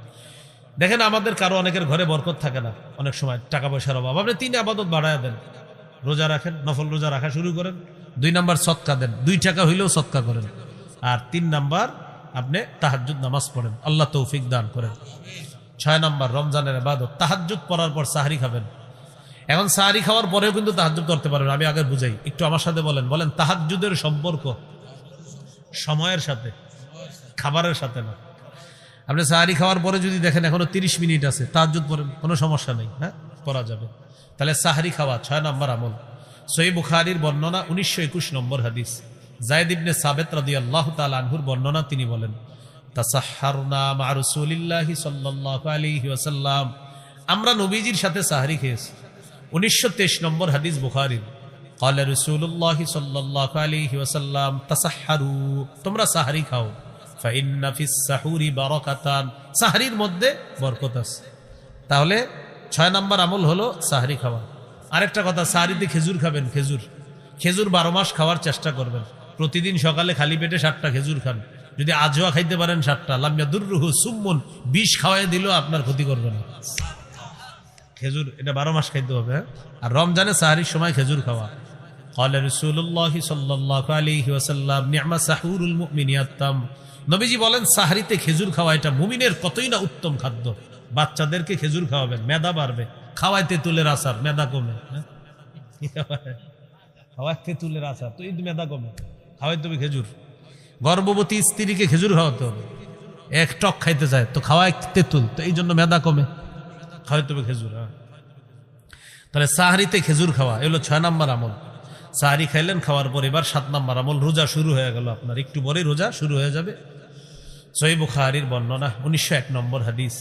দেখেন আমাদের কারো অনেকের ঘরে বরকত থাকে না, অনেক সময় টাকা পয়সার অভাব, আপনি 3 ইবাদত বাড়ায় দেন। রোজা রাখেন, নফল রোজা রাখা শুরু করেন। 2 নাম্বার সদকা দেন, 2 টাকা হইলেও সদকা করেন। আর 3 নাম্বার আপনি তাহাজ্জুদ নামাজ পড়েন। আল্লাহ তৌফিক দান করেন। 6 নাম্বার রমজানের ইবাদত, তাহাজ্জুদ পড়ার পর সাহরি খাবেন। এখন সাহরি খাওয়ার পরেও কিন্তু তাহাজ্জুদ করতে পারবেন। আমি আগে বুঝাই, একটু আমার সাথে বলেন তাহাজ্জুদের সম্পর্ক সময়ের সাথে, খাবারের সাথে না। আপনি সাহরি খাওয়ার পরে যদি দেখেন এখনো 30 মিনিট আছে, তাহাজ্জুদ পড়েন, কোনো সমস্যা নেই। হ্যাঁ, পড়া যাবে। তাহলে সাহরি খাওয়া 6 নাম্বার আমল। সহিহ বুখারীর বর্ণনা 1921 নম্বর হাদিস, যায়েদ ইবনে সাবিত রাদিয়াল্লাহু তাআলা আনহুর বর্ণনা, তিনি বলেন, তাসাহহারনা মা রাসূলিল্লাহি সাল্লাল্লাহু আলাইহি ওয়াসাল্লাম, আমরা নবীজির সাথে সাহরি খেয়েছি। 1923 নম্বর হাদিস বুখারীর, ক্বালা রাসূলুল্লাহি সাল্লাল্লাহু আলাইহি ওয়াসাল্লাম তাসাহহারু, তোমরা সাহরি খাও, ফা ইন্না ফিস সাহুরি বারাকাতান, সাহরির মধ্যে বরকত আছে। তাহলে 6 নাম্বার আমল হলো সাহরি খাওয়া। আরেকটা কথা, সাহরিতে খেজুর খাবেন। খেজুর খেজুর 12 মাস খাওয়ার চেষ্টা করবেন। প্রতিদিন সকালে খালি পেটে 7টা খেজুর খান। যদি আজওয়া খাইতে পারেন 7টা, লামিয়া দুররুহু সুম্মুন, 20 খাওয়াই দিলেও আপনার ক্ষতি করবে না। খেজুর এটা 12 মাস খাইতে হবে। আর রমজানে সাহরির সময় খেজুর খাওয়া। ক্বালা রাসূলুল্লাহ সাল্লাল্লাহু আলাইহি ওয়াসাল্লাম নি'মা সাহুরুল মুমিনি আত-তাম। নবীজি বলেন সাহরিতে খেজুর খাওয়া এটা মুমিনের কতই না উত্তম খাদ্য। বাচ্চাদেরকে খেজুর খাওয়াবেন, মেদা বাড়বে। খাওয়ায় তেঁতুলের আচার, মেদা কমে। খাওয়ায় তেঁতুলের আচার তো এই মেদা কমে, খাওয়াই তুমি খেজুর। গর্ভবতী স্ত্রীকে খেজুর খাওয়াতে হবে। এক টক খাইতে চায় তো খাওয়ায় তেঁতুল, তো এই জন্য মেদা কমে, খাওয়াই তুমি খেজুর। তাহলে সাহরিতে খেজুর খাওয়া এগুলো 6 নম্বর আমল। সাহরি খাইলেন, খাওয়ার পর এবার 7 নম্বর আমল, রোজা শুরু হয়ে গেল আপনার। একটু পরেই রোজা শুরু হয়ে যাবে। সহিহ বুখারীর বর্ণনা 1901 নম্বর হাদিস।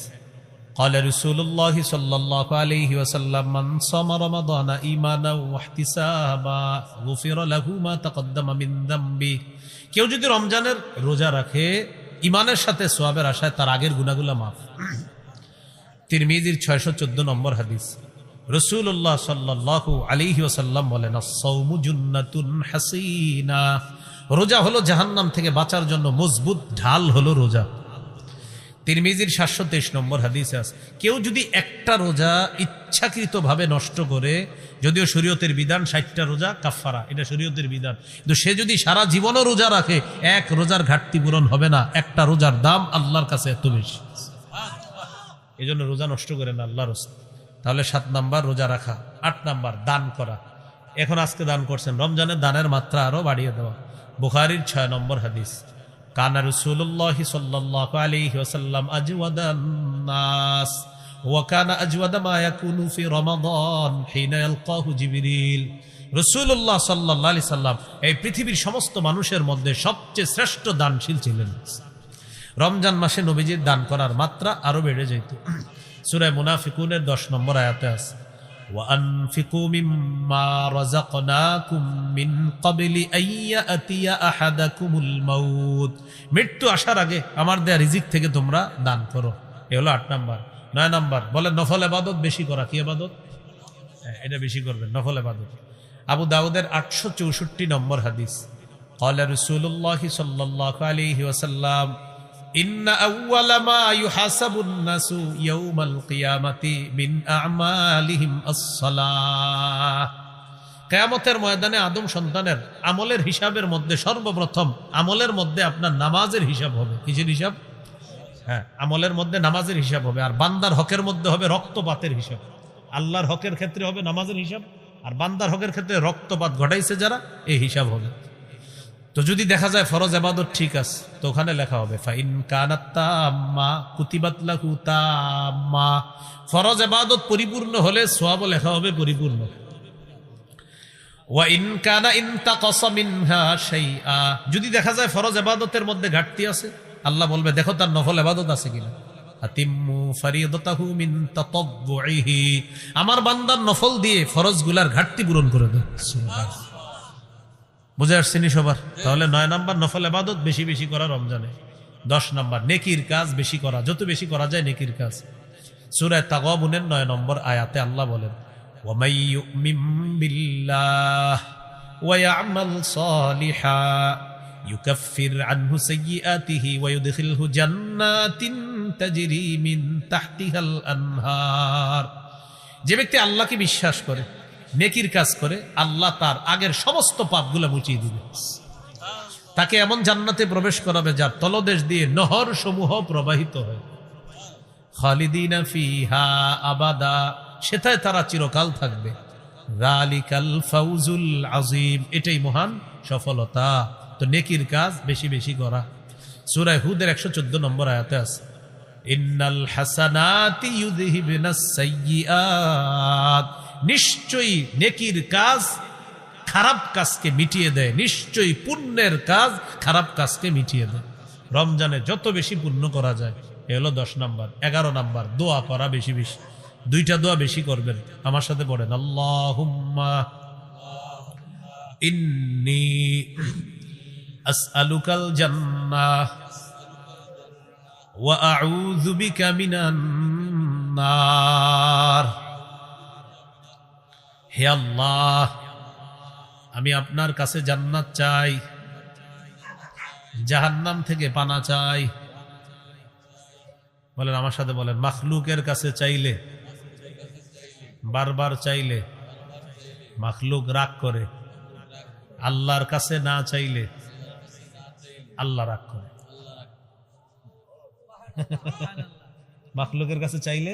قال رسول الله صلى الله عليه وسلم من صام رمضان إيمانا واحتسابا غفر له ما تقدم من ذنبه। কেউ যদি রমজানের রোজা রাখে ঈমানের সাথে সওয়াবের আশায়, তার আগের গুনাহগুলো মাফ। তিরমিজির 614 নম্বর হাদিস। রাসূলুল্লাহ সাল্লাল্লাহু আলাইহি ওয়াসাল্লাম বলেন আস-সাওমু জুন্নাতুন হাসিনা। রোজা হলো জাহান্নাম থেকে বাঁচার জন্য মজবুত ঢাল হলো রোজা। তিরমিজির 723 নম্বর হাদিসে আছে, কেউ যদি একটা রোজা ইচ্ছাকৃতভাবে নষ্ট করে, যদিও শরীয়তের বিধান 60টা রোজা কাফারা, এটা শরীয়তের বিধান, কিন্তু সে যদি সারা জীবনও রোজা রাখে, এক রোজার ঘাটতি পূরণ হবে না। একটা রোজার দাম আল্লাহর কাছে এত বেশি। এই জন্য রোজা নষ্ট করে না আল্লাহর রাস্তায়। তাহলে 7 নাম্বার রোজা রাখা। 8 নাম্বার দান করা। এখন আজকে দান করছেন, রমজানের দানের মাত্রা আরো বাড়িয়ে দেওয়া। বুখারীর 6 নম্বর হাদিস। কানা রাসূলুল্লাহ সাল্লাল্লাহু আলাইহি ওয়াসাল্লাম আজওয়াদান নাস ওয়া কানা আজওয়াদা মা ইয়াকুনু ফি রমাদান হিনা ইয়ালকাহু জিবরিল। রাসূলুল্লাহ সাল্লাল্লাহু আলাইহি সাল্লাম এই পৃথিবীর সমস্ত মানুষের মধ্যে সবচেয়ে শ্রেষ্ঠ দানশীল ছিলেন। রমজান মাসে নবীজির দান করার মাত্রা আরো বেড়ে যেত। সূরা মুনাফিকুনের 10 নম্বর আয়াতে আছে, وَأَنْفِقُوا مِمَّا رَزَقْنَاكُمْ مِنْ قَبْلِ أَنْ يَأْتِيَ أَحَدَكُمُ الْمَوْتُ। মৃত্যু আসার আগে আমার দেয়া রিজিক থেকে তোমরা দান করো। এ হলো 8 নাম্বার। 9 নাম্বার বলে নফল ইবাদত বেশি করা। কি ইবাদত? এটা বেশি করবেন, নফল ইবাদত। আবু দাউদের 864 নম্বর হাদিস। قال رسول الله صلى الله عليه وسلم إن أول ما يحاسب الناس يوم القيامة من أعمالهم الصلاة। কিয়ামতের ময়দানে আদম সন্তানের আমলের হিসাবের মধ্যে সর্বপ্রথম আমলের মধ্যে আপনার নামাজের হিসাব হবে। কিসের হিসাব? হ্যাঁ, আমলের মধ্যে নামাজের হিসাব হবে। আর বান্দার হকের মধ্যে হবে রক্তপাতের হিসাব। আল্লাহর হকের ক্ষেত্রে হবে নামাজের হিসাব, আর বান্দার হকের ক্ষেত্রে রক্তপাত ঘটাইছে যারা, এই হিসাব হবে। তো যদি দেখা যায় ফরজ ইবাদত ঠিক আছে, তো ওখানে লেখা হবে ফাইন কানাত তাম্মা কুতিবাত লাহু তাম্মা। ফরজ ইবাদত পরিপূর্ণ হলে সওয়াব লেখা হবে পরিপূর্ণ। ওয়া ইন কানা ইনতাকাসা মিনহা শাইআ, যদি দেখা যায় ফরজ ইবাদতের মধ্যে ঘাটতি আছে, আল্লাহ বলবে দেখো তার নফল ইবাদত আছে কিনা। আতিম্মু ফারিদাতাহু মিন তাতাব্বুইহি, আমার বান্দার নফল দিয়ে ফরজগুলার ঘাটতি পূরণ করে দাও। সুবহানাল্লাহ। বুঝে আসছেনি সবার? তাহলে 9 নাম্বার নফল ইবাদত বেশি বেশি করা রমজানে। 10 নাম্বার নেকির কাজ বেশি করা, যত বেশি করা যায় নেকির কাজ। সূরা তাগাবুনের 9 নম্বর আয়াতে আল্লাহ বলেন ওয়া মাই ইউমিন বিল্লাহ ওয়া ইয়ামাল সালিহা ইউকাফির আনহু সাইয়্যাতিহি ওয়া ইউদখিলহু জান্নাতিন তাজরি মিন তাহতিহাল আনহার। যে ব্যক্তি আল্লাহকে বিশ্বাস করে, নেকির কাজ করে, আল্লাহ তার আগের সমস্ত পাপগুলো মুছিয়ে দিবে। তাকে এমন জান্নাতে প্রবেশ করাবে যার তলদেশ দিয়ে নহর সমূহ প্রবাহিত হয়। খালিদিনা ফিহা আবাদা, সেটাই তারা চিরকাল থাকবে। যালিকাল ফাউজুল আযীম, এটাই মহান সফলতা। তো নেকির কাজ বেশি বেশি করা। সূরা হুদের 114 নম্বর আয়াতে আছে ইন্নাল হাসানাতি ইউযহিবুনাস সাইয়্যাত, নিশ্চয়ই নেকির কাজ খারাপ কাজকে মিটিয়ে দেয়। নিশ্চয়ই পুণ্যের কাজ খারাপ কাজকে মিটিয়ে দেয়। রমজানে যত বেশি পুণ্য করা যায়, এ হলো 10 নাম্বার। 11 নাম্বার দোয়া করা বেশি বেশি। 2টা দোয়া বেশি করবেন, আমার সাথে পড়েন আল্লাহুম্মা ইন্নী আসআলুকাল জান্নাহ ওয়া আউযু বিকা মিনান নার। হে আল্লাহ, আমি আপনার কাছে জান্নাত চাই, জাহান্নাম থেকে পানা চাই। বলেন আমার সাথে বলেন, মাখলুকের কাছে চাইলে, বারবার চাইলে মাখলুক রাগ করে, আল্লাহর কাছে না চাইলে আল্লাহ রাগ করে। মাখলুকের কাছে চাইলে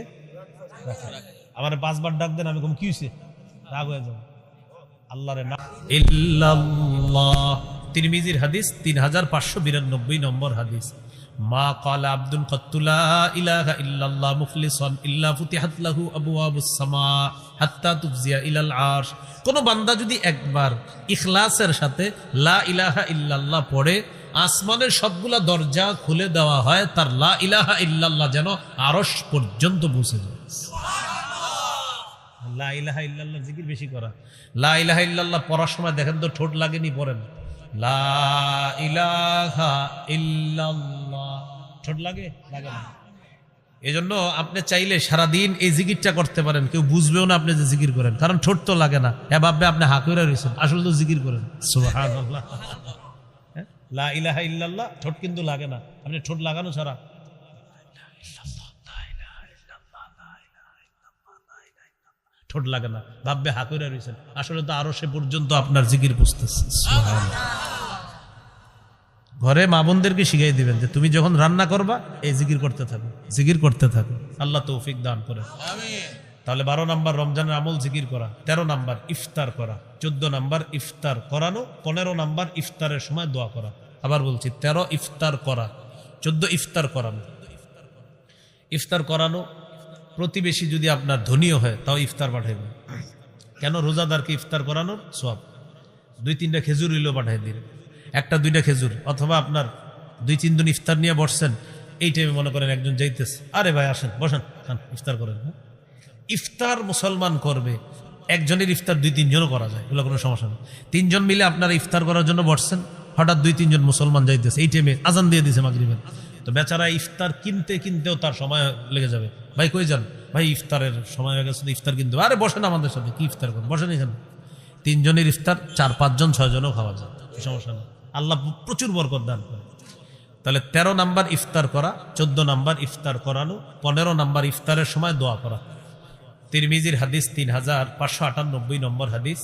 আমার 5 বার ডাক দেন, আমি কম কি হয়েছে, রাগ হয়ে যাবো। আল্লাহরে না ইল্লাল্লাহ। তিরমিজির হাদিস 3592 নম্বর হাদিস। মা ক্বালা আবদুন ক্বাত্তু লা ইলাহা ইল্লাল্লাহ মুখলিসান ইল্লা ফুতিহাত লাহু আবওয়াবুস সামা হাত্তা তুফজিয়া ইলাল আরশ। কোন বান্দা যদি একবার ইখলাসের সাথে লা ইলাহা ইল্লাল্লাহ পড়ে, আসমানের সবগুলা দরজা খুলে দেওয়া হয়, তার লা ইলাহা ইল্লাল্লাহ যেন আরশ পর্যন্ত পৌঁছে যায়। লা ইলাহা ইল্লাল্লাহ জিকির বেশি করা। লা ইলাহা ইল্লাল্লাহ পড়ার সময় দেখেন তো ঠোঁট লাগেনি, পড়েন লা ইলাহা ইল্লাল্লাহ, ঠোঁট লাগে? লাগে না। এজন্য আপনি চাইলে সারাদিন এই জিকিরটা করতে পারেন, কেউ বুঝবেও না আপনি যে জিকির করেন, কারণ ঠোঁট তো লাগে না। এ ভাববে আপনি হা কইরা রইছেন, আসলে তো জিকির করেন। সুবহানাল্লাহ। লা ইলাহা ইল্লাল্লাহ, ঠোঁট কিন্তু লাগে না, আপনি ঠোঁট লাগানো ছাড়া ঠোঁট লাগে না, ভাববে হা কইরা রইছেন, আসলে তো আরো সে পর্যন্ত আপনার জিকির বুঝতেছে। ঘরে মা বোনদেরকে শিখাই দিবেন যে তুমি যখন রান্না করবা এই জিকির করতে থাকো, জিকির করতে থাকো। আল্লাহ তৌফিক দান করে। তাহলে 12 নাম্বার রমজানের আমল জিকির করা, 13 নাম্বার ইফতার করা, 14 নাম্বার ইফতার করানো, 15 নাম্বার ইফতারের সময় দোয়া করা। আবার বলছি, 13 ইফতার করা, 14 ইফতার করানো। ইফতার করানো, প্রতিবেশী যদি আপনার ধনীও হয় তাও ইফতার পাঠাইবেন। কেন? রোজাদারকে ইফতার করানোর সওয়াব। 2-3টা খেজুর হইলেও পাঠাই দিলেন, 1-2টা খেজুর, অথবা আপনার 2-3 জন ইফতার নিয়ে বসছেন, এই টাইমে মনে করেন একজন যাইতেছে, আরে ভাই আসেন বসেন, খান, ইফতার করেন। ইফতার মুসলমান করবে, একজনের ইফতার 2-3 জনও করা যায়, এগুলো কোনো সমস্যা নেই। 3 জন মিলে আপনারা ইফতার করার জন্য বসছেন, হঠাৎ 2-3 জন মুসলমান যাইতেছে, এই টাইমে আজান দিয়ে দিছে মাগরিবের, তো বেচারা ইফতার কিনতেও তার সময় লেগে যাবে। ভাই কই যান? ভাই ইফতারের সময় হয়ে গেছে, ইফতার কিনতে। আরে বসেন আমাদের সাথে, কি ইফতার করেন, বসেন এখানে। 3 জনের ইফতার 4-5 জন 6 জনও খাওয়া যায়, সমস্যা নেই, আল্লাহ প্রচুর বরকত দান করে। তাহলে 13 নাম্বার ইফতার করা, 14 নাম্বার ইফতার করানো, 15 নাম্বার ইফতারের সময় দোয়া করা। তিরমিজির হাদিস 3598 নম্বর হাদিস।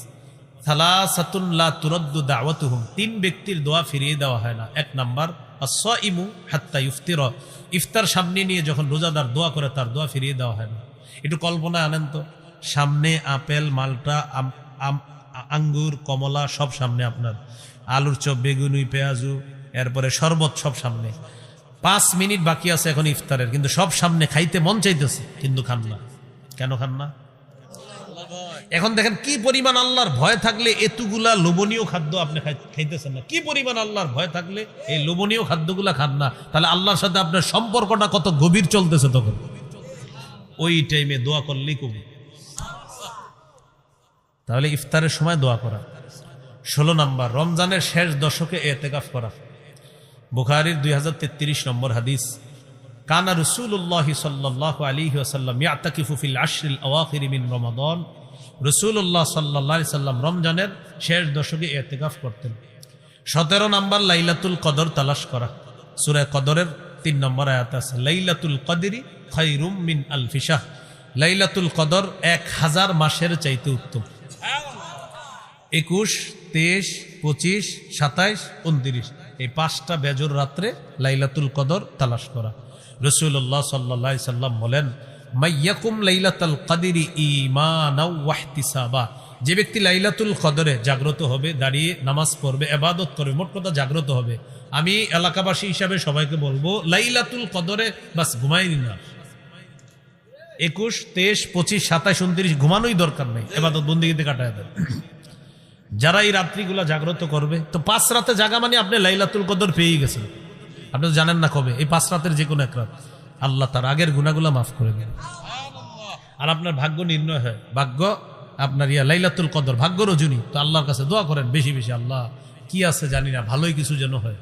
সালাসাতুন লা তুরাদ্দু দাওয়াতুহুম, 3 ব্যক্তির দোয়া ফিরিয়ে দেওয়া হয় না। 1 নাম্বার আস-সাইমু হাত্তা ইফতিরা, ইফতার সামনে নিয়ে যখন রোজাদার দোয়া করে তার দোয়া ফিরিয়ে দেওয়া হয় না। একটু কল্পনায় আনেন তো, সামনে আপেল, মালটা, আঙ্গুর, কমলা সব সামনে আপনার, আলুর চপ, বেগুনি, পেঁয়াজু, এরপরে শরবত সব সামনে। 5 মিনিট বাকি আছে এখন ইফতারের, কিন্তু সব সামনে, খাইতে মন চাইতেছে কিন্তু খান না। কেন খান না? এখন দেখেন কি পরিমাণ আল্লাহর ভয় থাকলে এতগুলা লোভনীয় খাদ্য আপনি খাইতেছেন না, কি পরিমাণ আল্লাহর ভয় থাকলে এই লোভনীয় খাদ্যগুলা খান না, তাহলে আল্লাহর সাথে আপনার সম্পর্কটা কত গভীর চলতেছে। তখন ওই টাইমে দোয়া করলেই কবি। তাহলে ইফতারের সময় দোয়া করা। 16 নাম্বার রমজানের শেষ দশকে ইতিকাফ করা। বুখারীর 2033 নম্বর হাদিস। কানা রাসূলুল্লাহ সাল্লাল্লাহু আলাইহি ওয়াসাল্লাম ইয়াতাকিফু ফিল আশরিল আওয়াখির মিন রমাদান, রাসূলুল্লাহ সাল্লাল্লাহু আলাইহি সাল্লাম রমজানের শেষ দশকে ইতিকাফ করতেন। 17 নাম্বার লাইলাতুল কদর তালাশ করা। সূরা কদরের 3 নম্বর আয়াত আছে, লাইলাতুল কদরি খায়রুম মিন আলফি শাহ, লাইলাতুল কদর 1000 মাসের চাইতে উত্তম। 21, 23, 25, 27, 29 এই 5টা বেজর রাত্রে লাইলাতুল কদর তালাশ করা। রাসূলুল্লাহ সাল্লাল্লাহু আলাইহি সাল্লাম বলেন, মাইয়াকুম লাইলাতুল কদরি ঈমানাও ওয়া ইহতিসাবা, যে ব্যক্তি লাইলাতুল কদরে জাগ্রত হবে, দাঁড়িয়ে নামাজ পড়বে, ইবাদত করবে, মোট কথা জাগ্রত হবে। আমি এলাকাবাসী হিসাবে সবাইকে বলবো, লাইলাতুল কদরে বাস ঘুমাই না। 21, 23, 25, 27, 29 ঘুমানোই দরকার নেই, ইবাদত বন্দেগীতে কাটায় দেন। যারা এই রাত্রিগুলা জাগ্রত করবে, তো 5 রাতে জাগা মানে আপনি লাইলাতুল কদর পেয়ে গেছেন। আপনি তো জানেন না কবে, এই 5 রাতের যে কোনো এক রাত আল্লাহ তার আগের গুনাহগুলা মাফ করে দেন। আর আপনার ভাগ্য নির্ণয় হয়, ভাগ্য আপনার লাইলাতুল কদর, ভাগ্য রজনী। তো আল্লাহর কাছে দোয়া করেন বেশি বেশি, আল্লাহ কি আছে জানি না, ভালোই কিছু যেন হয়,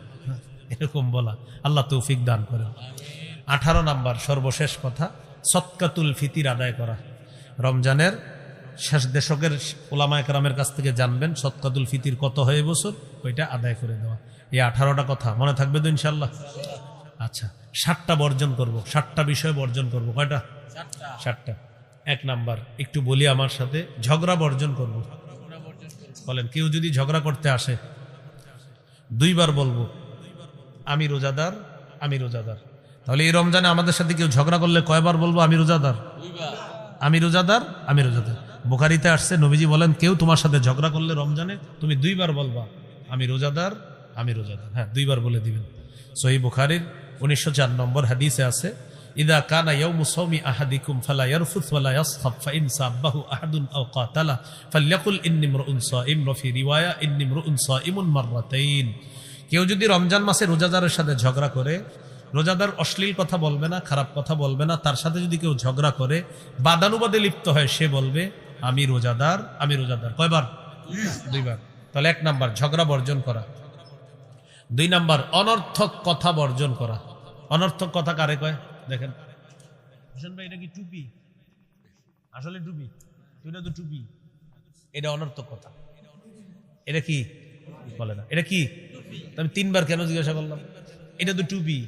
এরকম বলা। আল্লাহ তৌফিক দান করেন। 18 নাম্বার সর্বশেষ কথা, সদকাতুল ফিতির আদায় করা। রমজানের শেষ দশকের ওলামায়ে কেরামের কাছ থেকে জানবেন সদকাতুল ফিতির কত হয় বছর, ওইটা আদায় করে দেওয়া। এই 18টা কথা মনে থাকবে তো ইনশাল্লাহ? আচ্ছা, 7টা বর্জন করব, 7টা বিষয় বর্জন করব। কয়টা? 7টা। 1 নাম্বার, একটু বলি আমার সাথে, ঝগড়া বর্জন করব। বলেন, কেউ যদি ঝগড়া করতে আসে 2 বার বলবো আমি রোজাদার, আমি রোজাদার। তাহলে এই রমজানে আমাদের সাথে কেউ ঝগড়া করলে কয়বার বলবো আমি রোজাদার? 2 বার। আমি রোজাদার, আমি রোজাদার। বুখারীতে আসছে, নবীজি বলেন কেউ তোমার সাথে ঝগড়া করলে রমজানে তুমি 2 বার বলবা আমি রোজাদার, আমি রোজাদার। হ্যাঁ, 2 বার বলে দিবেন। সহিহ বুখারীর 1904 নম্বর হাদিসে আছে, ইদা কানা ইয়াউমু সাওমি আহাদিকুম ফালা ইয়ারফুস ওয়ালা ইয়াসখাব ফাইন সাব্বাহু আহাদুন আও কাতালা ফালইয়াকুল ইন্নী ইমরুউন সাইম, ফি রিওয়ায়া ইন্নী ইমরুউন সাইমুন মাররাতাইন। কেউ যদি রমজান মাসে রোজাদারের সাথে ঝগড়া করে, রোজাদার অশ্লীল কথা বলবে না, খারাপ কথা বলবে না, তার সাথে যদি কেউ ঝগড়া করে বাদানুবাদে লিপ্ত হয়, সে বলবে আমি রোজাদার, আমি রোজাদার। কয়বার? 2 বার। তাহলে 1 নাম্বার ঝগড়া বর্জন করা। 2 নাম্বার অনর্থক কথা বর্জন করা। অনর্থক কথা কারে কয়? দেখেন হোসেন ভাই, এটা কি টুপি? আসলে টুপি? এটা তো টুপি। এটা অনর্থক কথা। এটা কি বলে না? এটা কি? আমি 3 বার কেন জিজ্ঞাসা করলাম? এটা তো টুপি।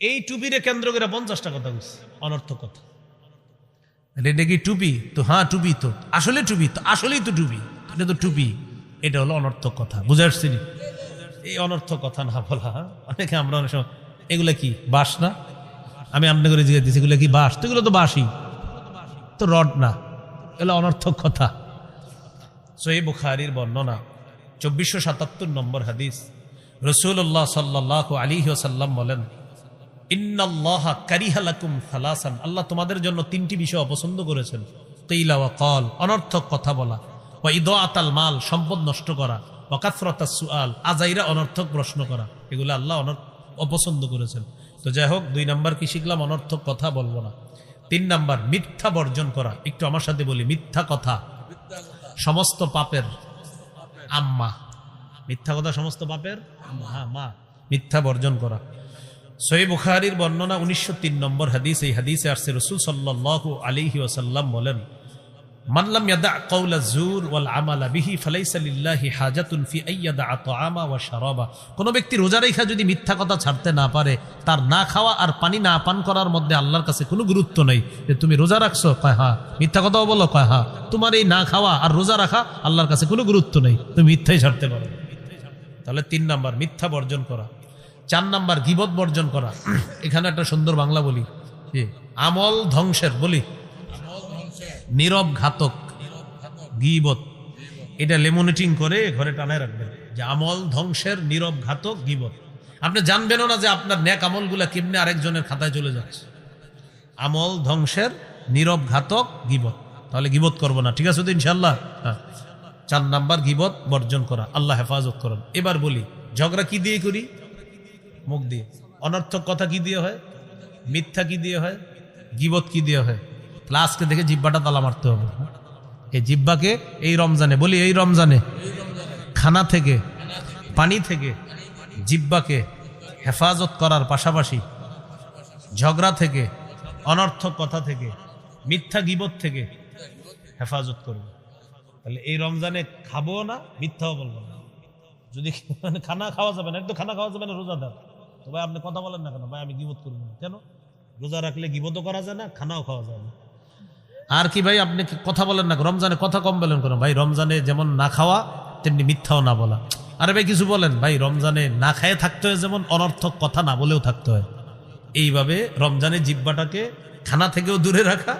এই টুপিরে কেন্দ্র করে 50টা কথা বলছে, অনর্থক কথা। এটা কি টুপি? তো হ্যাঁ টুপি, তো আসলে টুপি, তো আসলেই তো টুপি, এটা তো টুপি। এটা হলো অনর্থক কথা। বুঝে আসছি? এই অনর্থক কথা না বলা। অনেকে আমরা অনেক সময় এগুলা কি বাঁশ না, আমি আমনে করে জিজ্ঞেস দিচ্ছি এগুলো কি বাঁশ? তো এগুলো তো বাঁশই, তো রড না, এগুলো অনর্থক কথা। সহিহ বুখারীর বর্ণনা 2477 নম্বর হাদিস, রাসূলুল্লাহ সাল্লাল্লাহু আলাইহি ওয়াসাল্লাম বলেন, ইন্নাল্লাহা কারিহা লাকুম সালাসান, আল্লাহ তোমাদের জন্য 3টি বিষয় অপছন্দ করেছেন। কিলা ওয়া ক্বাল, অনর্থক কথা বলা, ওয়া ইদাআতাল মাল, সম্পদ নষ্ট করা, ওয়া কাসরাতাস সুআল, আজাইরা অনর্থক প্রশ্ন করা, এগুলো আল্লাহ অপছন্দ করেছেন। তো যাই হোক, 2 নাম্বার কি শিখলাম? অনর্থক কথা বলবো না। 3 নাম্বার মিথ্যা বর্জন করা। একটু আমার সাথে বলি, মিথ্যা কথা সমস্ত পাপের আম্মা। মিথ্যা কথা সমস্ত পাপের মা। মিথ্যা বর্জন করা। সহিহ বুখারীর বর্ণনা 1903 নম্বর হাদিস। এই হাদিসে আসছে, রাসূল সাল্লাল্লাহু আলাইহি ওয়াসাল্লাম বলেন, মান লাম ইয়াদা কাওলা যুর ওয়াল আমালা বিহি ফালাইসা লিল্লাহি হাজাতুন ফি আইয়াদা তাআমা ওয়া শারাবা। কোন ব্যক্তি রোজা রেখা যদি মিথ্যা কথা ছাড়তে না পারে, তার না খাওয়া আর পানি না পান করার মধ্যে আল্লাহর কাছে কোনো গুরুত্ব নেই। যে তুমি রোজা রাখছো, কয় হ্যাঁ। মিথ্যা কথাও বলো, কয় হ্যাঁ। তোমার এই না খাওয়া আর রোজা রাখা আল্লাহর কাছে কোনো গুরুত্ব নেই, তুমি মিথ্যাই ছাড়তে পারো। তাহলে 3 নাম্বার মিথ্যা বর্জন করা। 4 নাম্বার গীবত বর্জন করা। এখানে একটা সুন্দর বাংলা বলি, আমল ধ্বংসের, বলি নীরব ঘাতক গীবত। এটা লেমনেটিং করে ঘরে টানায় রাখবেন, যে আমল ধ্বংসের নীরব ঘাতক গীবত। আপনি জানবেনও না যে আপনার নেক আমলগুলা কেমনে আরেকজনের খাতায় চলে যাচ্ছে। আমল ধ্বংসের নীরব ঘাতক গীবত। তাহলে গীবত করবো না, ঠিক আছে তো ইনশাল্লাহ? হ্যাঁ। 4 নাম্বার গীবত বর্জন করা। আল্লাহ হেফাজত করেন। এবার বলি, ঝগড়া কি দিয়ে করি? মুখ দিয়ে। অনর্থক কথা কি দিয়ে হয়? মিথ্যা কি দিয়ে হয়? গীবত কি দিয়ে হয়? ক্লাসকে দেখে জিব্বাটা তালা মারতে হবে। এই জিব্বাকে এই রমজানে, বলি এই রমজানে, খানা থেকে, পানি থেকে জিব্বাকে হেফাজত করার পাশাপাশি ঝগড়া থেকে, অনর্থক কথা থেকে, মিথ্যা গীবত থেকে হেফাজত করবে। তাহলে এই রমজানে খাবো না, মিথ্যাও বলবো না। যদি খানা খাওয়া যাবে না, একটু খানা খাওয়া যাবে না রোজাদার, তো ভাই আপনি কথা বলেন না কেন? ভাই আমি গীবত করবো না। কেন? রোজা রাখলে গীবতও করা যায় না, খানাও খাওয়া যায় না। আর কি ভাই আপনি কথা বলেন না, রমজানে কথা কম বলেন কেন? ভাই রমজানে যেমন না খাওয়া তেমনি মিথ্যাও না বলা। আরে ভাই কিছু বলেন, ভাই রমজানে না খায় থাকতে হয়, যেমন অনর্থক কথা না বলেও থাকতে হয়। এইভাবে রমজানে জিব্বাটাকে খানা থেকেও দূরে রাখা,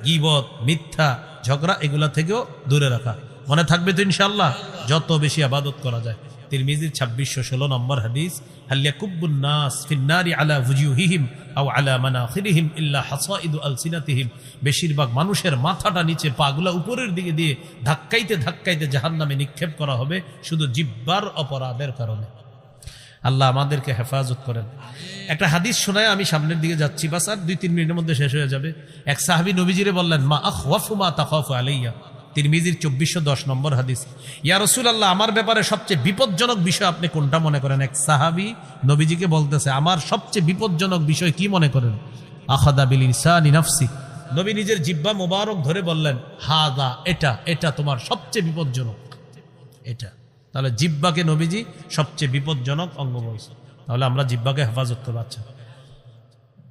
গীবত, মিথ্যা, ঝগড়া এগুলা থেকেও দূরে রাখা। মনে থাকবে তো ইনশাআল্লাহ? যত বেশি ইবাদত করা যায়। তিরমিজির 2616 নম্বর হাদিস, হাল ইয়াকুব্বুন নাস ফিন নারি আলা ওয়ুজুহিহিম আও আলা মানাখিরিহিম ইল্লা হাসাইদু আলসিনাতিহিম। বেশিরভাগ মানুষের মাথাটা নিচে, পাগুলা উপরের দিকে দিয়ে ধাক্কাইতে ধাক্কাইতে জাহান্নামে নিক্ষেপ করা হবে, শুধু জিহ্বার অপরাধের কারণে। আল্লাহ আমাদেরকে হেফাজত করেন। একটা হাদিস শোনায় আমি সামনের দিকে যাচ্ছি, বাস আর 2-3 মিনিটের মধ্যে শেষ হয়ে যাবে। এক সাহাবী নবীজিরে বললেন, মা আখওয়াফু মা তাখাফু আলাইয়া। তিরমিজির 2410 নম্বর হাদিস, ইয়া রাসূলুল্লাহ, আমার ব্যাপারে সবচেয়ে বিপজ্জনক বিষয় আপনি কোনটা মনে করেন? এক সাহাবী নবীজিকে বলতেছে, আমার সবচেয়ে বিপজ্জনক বিষয় কি মনে করেন? আখাদা বিল ইনসানি নাফসি, নবী নিজের জিহ্বা মোবারক ধরে বললেন, হাদা, এটা এটা তোমার সবচেয়ে বিপজ্জনক, এটা। তাহলে জিহ্বাকে নবীজি সবচেয়ে বিপজ্জনক অঙ্গ বলছে। তাহলে আমরা জিহ্বাকে হেফাজত করবো। আচ্ছা,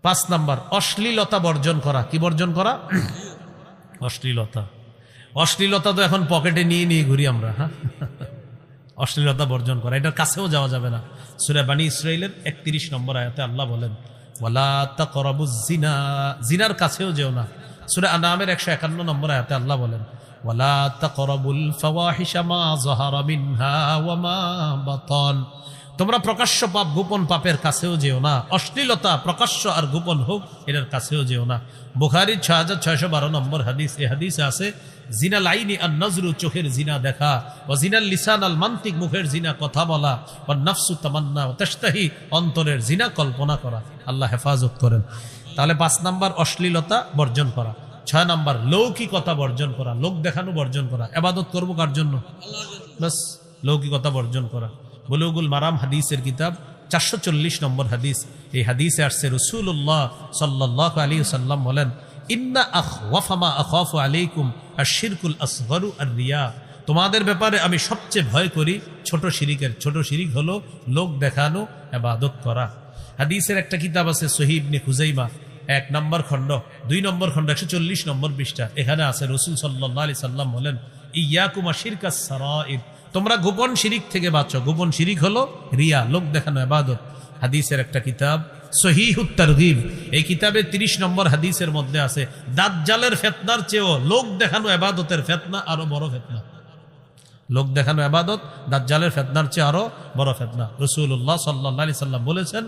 5 নাম্বার, অশ্লীলতা বর্জন করা। কি বর্জন করা? অশ্লীলতা। অশ্লীলতা তো এখন পকেটে নিয়ে নিয়ে ঘুরি আমরা। হ্যাঁ, অশ্লীলতা বর্জন করা, এটার কাছেও যাওয়া যাবে না। সূরা বানী ইসরাঈলের 31 নম্বর আয়াতে আল্লাহ বলেন, ওয়ালা তাকরাবুজ জিনা, জিনার কাছেও যেও না। সূরা আনামের 151 নম্বর আয়াতে আল্লাহ বলেন, ওয়ালা তাকরাবুল ফাওয়াহিশা মা যাহারা মিনহা ওয়া মা বাতান, তোমরা প্রকাশ্য পাপ গোপন পাপের কাছেও যেও না। অশ্লীলতা প্রকাশ্য আর গোপন হোক, এটার কাছেও যেও না। বুখারীর 6612 নম্বর হাদিস, এই হাদিসে আছে, জিনাল আইনি আন নজরু, চোখের জিনা দেখা, ও জিনাল লিসান আল মান্তিক, মুখের জিনা কথা বলা, ও নাফসু তামান্না ও তাশতাহি, অন্তরের জিনা কল্পনা করা। আল্লাহ হেফাজত করেন। তাহলে 5 নাম্বার অশ্লীলতা বর্জন করা। 6 নাম্বার লৌকিকতা বর্জন করা, লোক দেখানো বর্জন করা। ইবাদত করব কার জন্য? বাস, লৌকিকতা বর্জন করা। বুলুগুল মারাম হাদিসের কিতাব 440 নম্বর হাদিস, এই হাদিসে আসছে রাসূলুল্লাহ সাল্লাল্লাহু আলাইহি ওয়াসাল্লাম বলেন, ইন্না আখওয়াফা মা আখাফু আলাইকুম আশ-শিরকুল আসগরু আর-রিয়া, তোমাদের ব্যাপারে আমি সবচেয়ে ভয় করি ছোট শিরিকের। ছোট শিরিক হলো লোক দেখানো, ইবাদত করা। হাদিসের একটা কিতাব আছে সহিহ ইবনে খুজাইমা, 1 নম্বর খণ্ড 2 নম্বর খণ্ড 140 নম্বর পৃষ্ঠা। এখানে আছে রাসূল সাল্লাল্লাহু আলাইহি সাল্লাম বলেন, ইয়াকুম আশ-শিরকাস সারাইর, তোমরা গোপন শিরিক থেকে বাঁচো। গোপন শিরিক হলো রিয়া, লোক দেখানো ইবাদত। হাদিসের একটা কিতাব সহিহুত তারগীব, এই কিতাবে 30 নম্বর হাদিসের মধ্যে আছে, দাজ্জালের ফিতনার চেয়েও লোক দেখানো ইবাদতের ফিতনা আরো বড় ফিতনা। লোক দেখানো ইবাদত দাজ্জালের ফিতনার চেয়ে আরো বড় ফিতনা। রাসূলুল্লাহ সাল্লাল্লাহু আলাইহি সাল্লাম বলেছেন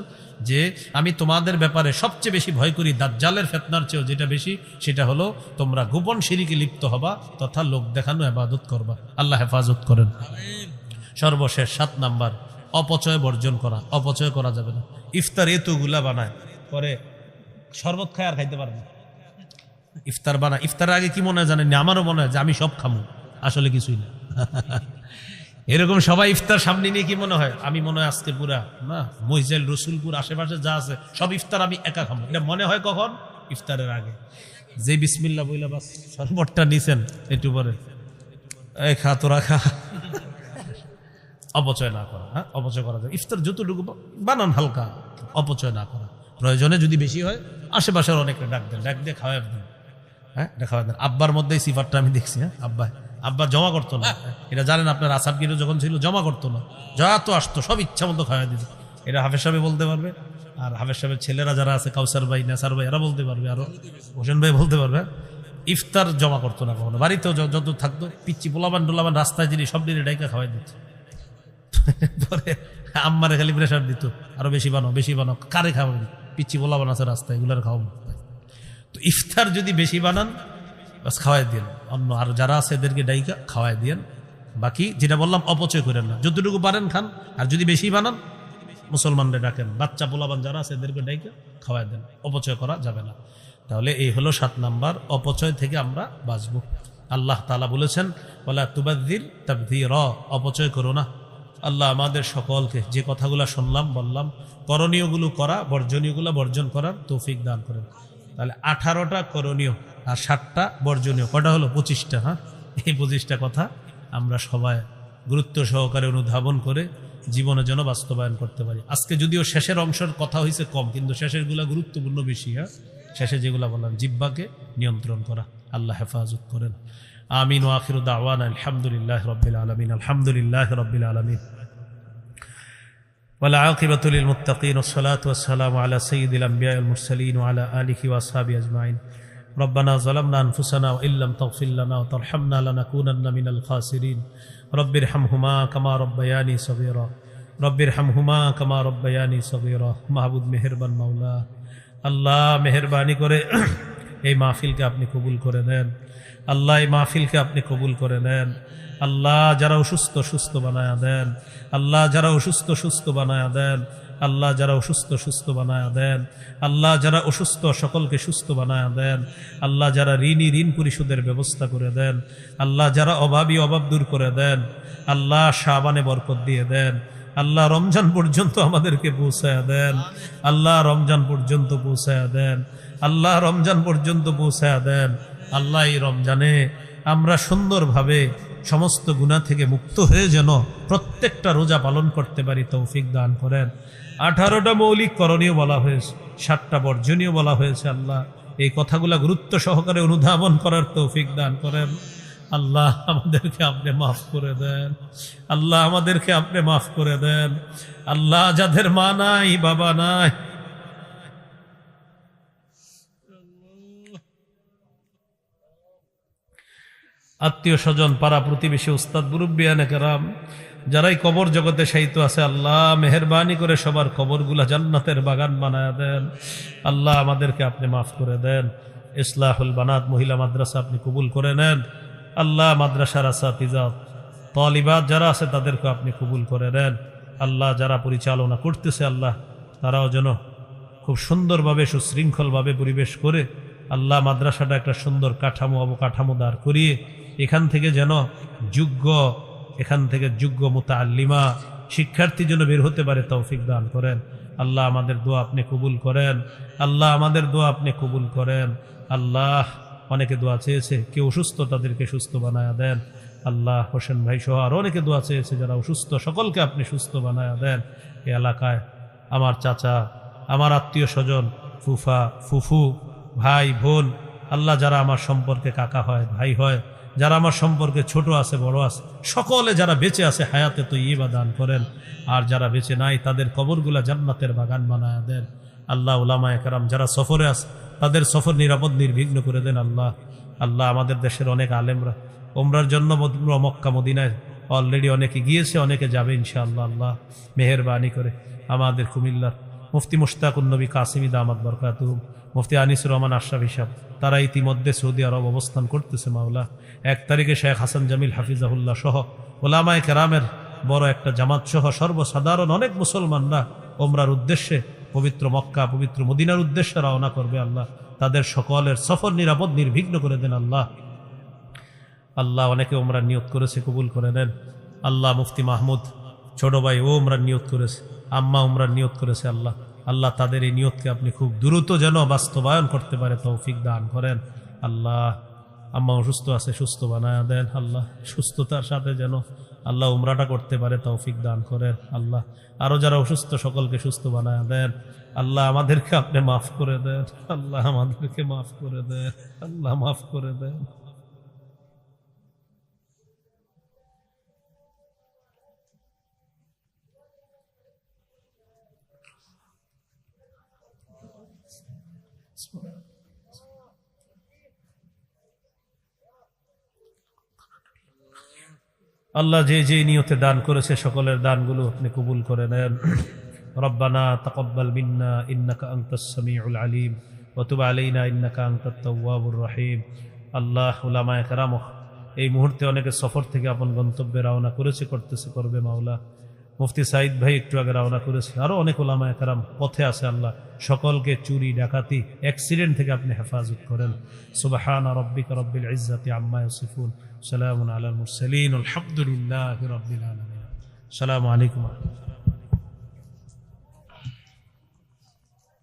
যে আমি তোমাদের ব্যাপারে সবচেয়ে বেশি ভয় করি দাজ্জালের ফিতনার চেয়েও, যেটা বেশি সেটা হলো তোমরা গোপন শিরিকে লিপ্ত হবা তথা লোক দেখানো ইবাদত করবা। আল্লাহ হেফাজত করেন। সর্বশেষ 7 নাম্বার, অপচয় বর্জন করা। অপচয় করা যাবে না। ইফতার এতগুলা বানায়, পরে শরবত খায় আর খাইতে পারে না। ইফতার বানায়, ইফতারের আগে কি মনে হয় জানেন? আমারও মনে হয় যে আমি সব খামু, আসলে কিছুই না। এরকম সবাই ইফতার সামনে নিয়ে কি মনে হয়? আমি মনে হয় আজকে পুরা না মহিজাল রসুলপুর আশেপাশে যা আছে সব ইফতার আমি একা খামো। এটা মনে হয় কখন? ইফতারের আগে। যে বিসমিল্লাহ বইলা বাস শরবতটা নিছেন একটু পরে এই খা, তোরা খা। অপচয় না করা। হ্যাঁ, অপচয় করা যায়। ইফতার যতটুকু বানান হালকা, অপচয় না করা। প্রয়োজনে যদি বেশি হয় আশেপাশের অনেকটা ডাক দেন, ডাক দিয়ে খাওয়াই দেন। হ্যাঁ, এটা খাওয়াই দেন। আব্বার মধ্যে এই সিফারটা আমি দেখছি। হ্যাঁ, আব্বা জমা করতো না। এটা জানেন আপনার আসাব গিরো যখন ছিল জমা করতো না, যা তো আসতো সব ইচ্ছা মতো খাওয়াই দিত। এটা হাফেজ সাহেব বলতে পারবে, আর হাফেজ সাহেবের ছেলেরা যারা আছে কাউসার ভাই, নাসার ভাই, এরা বলতে পারবে, আরো হোসেন ভাই বলতে পারবে। ইফতার জমা করতো না কখনো। বাড়িতেও যত থাকতো পিচ্ছি পোলাবান ডোলাবান রাস্তায় যিনি সব দিনে ডাইকা খাওয়াই দিত। পরে আম্মারে খালি প্রেশার দিত, আরো বেশি বানাও, বেশি বানাও। কারে খাওয়াবেন? পিচ্ছি পোলাবান আছে রাস্তায়, এগুলার খাওয়াবো। তো ইফতার যদি বেশি বানান বাস খাওয়াই দিন, অন্য আর যারা আছে এদেরকে ডাইকা খাওয়াই দিন। বাকি যেটা বললাম অপচয় করেন না, যতটুকু পারেন খান। আর যদি বেশি বানান মুসলমানদের ডাকেন, বাচ্চা পোলাবান যারা আছে এদেরকে ডাইকা খাওয়াই দেন। অপচয় করা যাবে না। তাহলে এই হলো 7 নাম্বার, অপচয় থেকে আমরা বাঁচবো। আল্লাহ তাআলা বলেছেন, ওয়ালা তুবাযযির তাবযীরা, অপচয় করো না। আল্লাহ আমাদের সকলকে যে কথাগুলো শুনলাম বললাম, করণীয়গুলো করা, বর্জনীয়গুলো বর্জন করার তৌফিক দান করেন। তাহলে 18টা করণীয় আর 7টা বর্জনীয়, কটা হলো? 25টা। হ্যাঁ, এই 25টা কথা আমরা সবাই গুরুত্ব সহকারে অনুধাবন করে জীবনের জন্য বাস্তবায়ন করতে পারি। আজকে যদিও শেষের অংশের কথা হয়েছে কম, কিন্তু শেষেরগুলো গুরুত্বপূর্ণ বেশি। হ্যাঁ, শেষে যেগুলো বললাম, জিহ্বাকে নিয়ন্ত্রণ করা। আল্লাহ হেফাজত করেন। আমিন ওয়া আখিরু দাওয়ানা আলহামদুলিল্লাহি রাব্বিল আলামিন। আলহামদুলিল্লাহি রাব্বিল আলামিন। والعاقبة للمتقين والصلاة والسلام على سيد الأنبياء والمرسلين وعلى آله وأصحابه أجمعين. ربنا ظلمنا أنفسنا وإن لم تغفر لنا وترحمنا لنكونن من الخاسرين. رب ارحمهما كما ربياني صغيرا. رب ارحمهما كما ربياني صغيرا. মাহবুব মেহেরবান মাওলা, আল্লাহ মেহেরবানি করে এই মাহফিলকে আপনি কবুল করে নেন। আল্লাহ এই মাহফিলকে আপনি কবুল করে নেন। আল্লাহ যারা অসুস্থ সুস্থ বানায়া দেন। আল্লাহ যারা অসুস্থ সুস্থ বানায়া দেন। আল্লাহ যারা অসুস্থ সুস্থ বানায়া দেন। আল্লাহ যারা অসুস্থ সকলকে সুস্থ বানায়া দেন। আল্লাহ যারা ঋণী ঋণ পরিশোধের ব্যবস্থা করে দেন। আল্লাহ যারা অভাবী অভাব দূর করে দেন। আল্লাহ শাবানে বরকত দিয়ে দেন। আল্লাহ রমজান পর্যন্ত আমাদেরকে পৌঁছায়া দেন। আল্লাহ রমজান পর্যন্ত পৌঁছায়া দেন। আল্লাহ রমজান পর্যন্ত পৌঁছায়া দেন। আল্লাহ এই রমজানে আমরা সুন্দরভাবে সমস্ত গুনাহ থেকে মুক্ত হয়ে যেন প্রত্যেকটা রোজা পালন করতে পারি তৌফিক দান করেন। 18টা মৌলিক করণীয় বলা হয়েছে, 7টা বর্জনীয় বলা হয়েছে। আল্লাহ এই কথাগুলা গুরুত্ব সহকারে অনুধাবন করার তৌফিক দান করেন। আল্লাহ আমাদেরকে আপনি মাফ করে দেন। আল্লাহ আমাদেরকে আপনি মাফ করে দেন। আল্লাহ যাদের মা নাই বাবা নাই, আত্মীয় স্বজন পাড়া প্রতিবেশী উস্তাদ মুরব্বিয়ানে কেরাম যারাই কবর জগতে শায়িত আছে, আল্লাহ মেহেরবানি করে সবার কবরগুলা জান্নাতের বাগান বানায় দেন। আল্লাহ আমাদেরকে আপনি মাফ করে দেন। ইসলাহুল বানাত মহিলা মাদ্রাসা আপনি কবুল করে নেন। আল্লাহ মাদ্রাসার আসাতিজা তালিবাত যারা আছে তাদেরকে আপনি কবুল করে নেন। আল্লাহ যারা পরিচালনা করতেছে আল্লাহ তারাও যেন খুব সুন্দরভাবে সুশৃঙ্খলভাবে পরিবেশ করে আল্লাহ মাদ্রাসাটা একটা সুন্দর কাঠামো অবকাঠামো দাঁড় করিয়ে এখান থেকে যোগ্য মুতাআল্লিমা শিক্ষার্থী যেন বের হতে পারে তৌফিক দান করেন। আল্লাহ আমাদের দোয়া আপনি কবুল করেন। আল্লাহ আমাদের দোয়া আপনি কবুল করেন। আল্লাহ অনেকে দোয়া চেয়েছে, কেউ অসুস্থ তাদেরকে সুস্থ বানায়া দেন। আল্লাহ হোসেন ভাই সহ আরও অনেকে দোয়া চেয়েছে যারা অসুস্থ, সকলকে আপনি সুস্থ বানায়া দেন। এই এলাকায় আমার চাচা, আমার আত্মীয় স্বজন, ফুফা ফুফু, ভাই বোন, আল্লাহ যারা আমার সম্পর্কে কাকা হয় ভাই হয়, যারা আমার সম্পর্কে ছোট আছে বড় আছে, সকলে যারা বেঁচে আছে হায়াতে তৈয়্যিবা দান করেন। আর যারা বেঁচে নাই তাদের কবরগুলা জান্নাতের বাগান বানায়া দেন। আল্লাহ উলামায়ে কেরাম যারা সফরে আছে তাদের সফর নিরাপদ নির্বিঘ্ন করে দেন। আল্লাহ আমাদের দেশের অনেক আলেমরা ওমরার জন্য মক্কা মদিনায় অলরেডি অনেকে গিয়েছে, অনেকে যাবে ইনশাআল্লাহ। আল্লাহ মেহেরবানি করে আমাদের কুমিল্লার মুফতি মুশতাকুন নবী কাসিমি দামাত বরকাতুহুম, মুফতি আনিসুর রহমান আশরাফি সাহেব তারা ইতিমধ্যে সৌদি আরব অবস্থান করতেছে। মাওলা 1 তারিখে শেখ হাসান জামিল হাফিজাহুল্লাহ সহ ওলামায়ে কেরামের বড় একটা জামাত সহ সর্বসাধারণ অনেক মুসলমানরা ওমরার উদ্দেশ্যে পবিত্র মক্কা পবিত্র মদিনার উদ্দেশ্যে রওনা করবে। আল্লাহ তাদের সকলের সফর নিরাপদ নির্বিঘ্ন করে দেন। আল্লাহ অনেকে ওমরার নিয়ত করেছে, কবুল করে নেন। আল্লাহ মুফতি মাহমুদ ছোট ভাই ও ওমরার নিয়ত করেছে, আম্মা ওমরার নিয়ত করেছে। আল্লাহ তাদের এই নিয়তকে আপনি খুব দ্রুত যেন বাস্তবায়ন করতে পারে তৌফিক দান করেন। আল্লাহ আম্মা অসুস্থ আছে, সুস্থ বানায়া দেন। আল্লাহ সুস্থতার সাথে যেন আল্লাহ উমরাটা করতে পারে তৌফিক দান করেন। আল্লাহ আরো যারা অসুস্থ সকলকে সুস্থ বানায়া দেন। আল্লাহ আমাদেরকে আপনি মাফ করে দেন। আল্লাহ আমাদেরকে মাফ করে দেন। আল্লাহ মাফ করে দেন। আল্লাহ যে যে নিয়তে দান করেছে সকলের দানগুলো আপনি কবুল করে নেন। রব্বানা তাকাব্বাল মিন্না ইন্নাকা আনতাস সামিউল আলিম ওয়া তুব আলাইনা ইন্নাকা আনতাত তাওয়াবুর রহিম। আল্লাহ উলামায়ে কেরাম এই মুহূর্তে অনেকে সফর থেকে আপন গন্তব্যে রওনা করবে। মাওলা মুফতি সাইদ ভাই একটু আগে রওনা করেছে, আরো অনেক উলামায়ে কেরাম পথে আছে। আল্লাহ সকলকে চুরি ডাকাতি অ্যাক্সিডেন্ট থেকে আপনি হেফাজত করেন। সুবহানা রাব্বিকা রাব্বিল ইজ্জাতি আম্মা ইয়াসিফুন, সালামুন আলাল মুরসালিন, আলহামদুলিল্লাহি রাব্বিল আলামিন। আসসালামু আলাইকুম।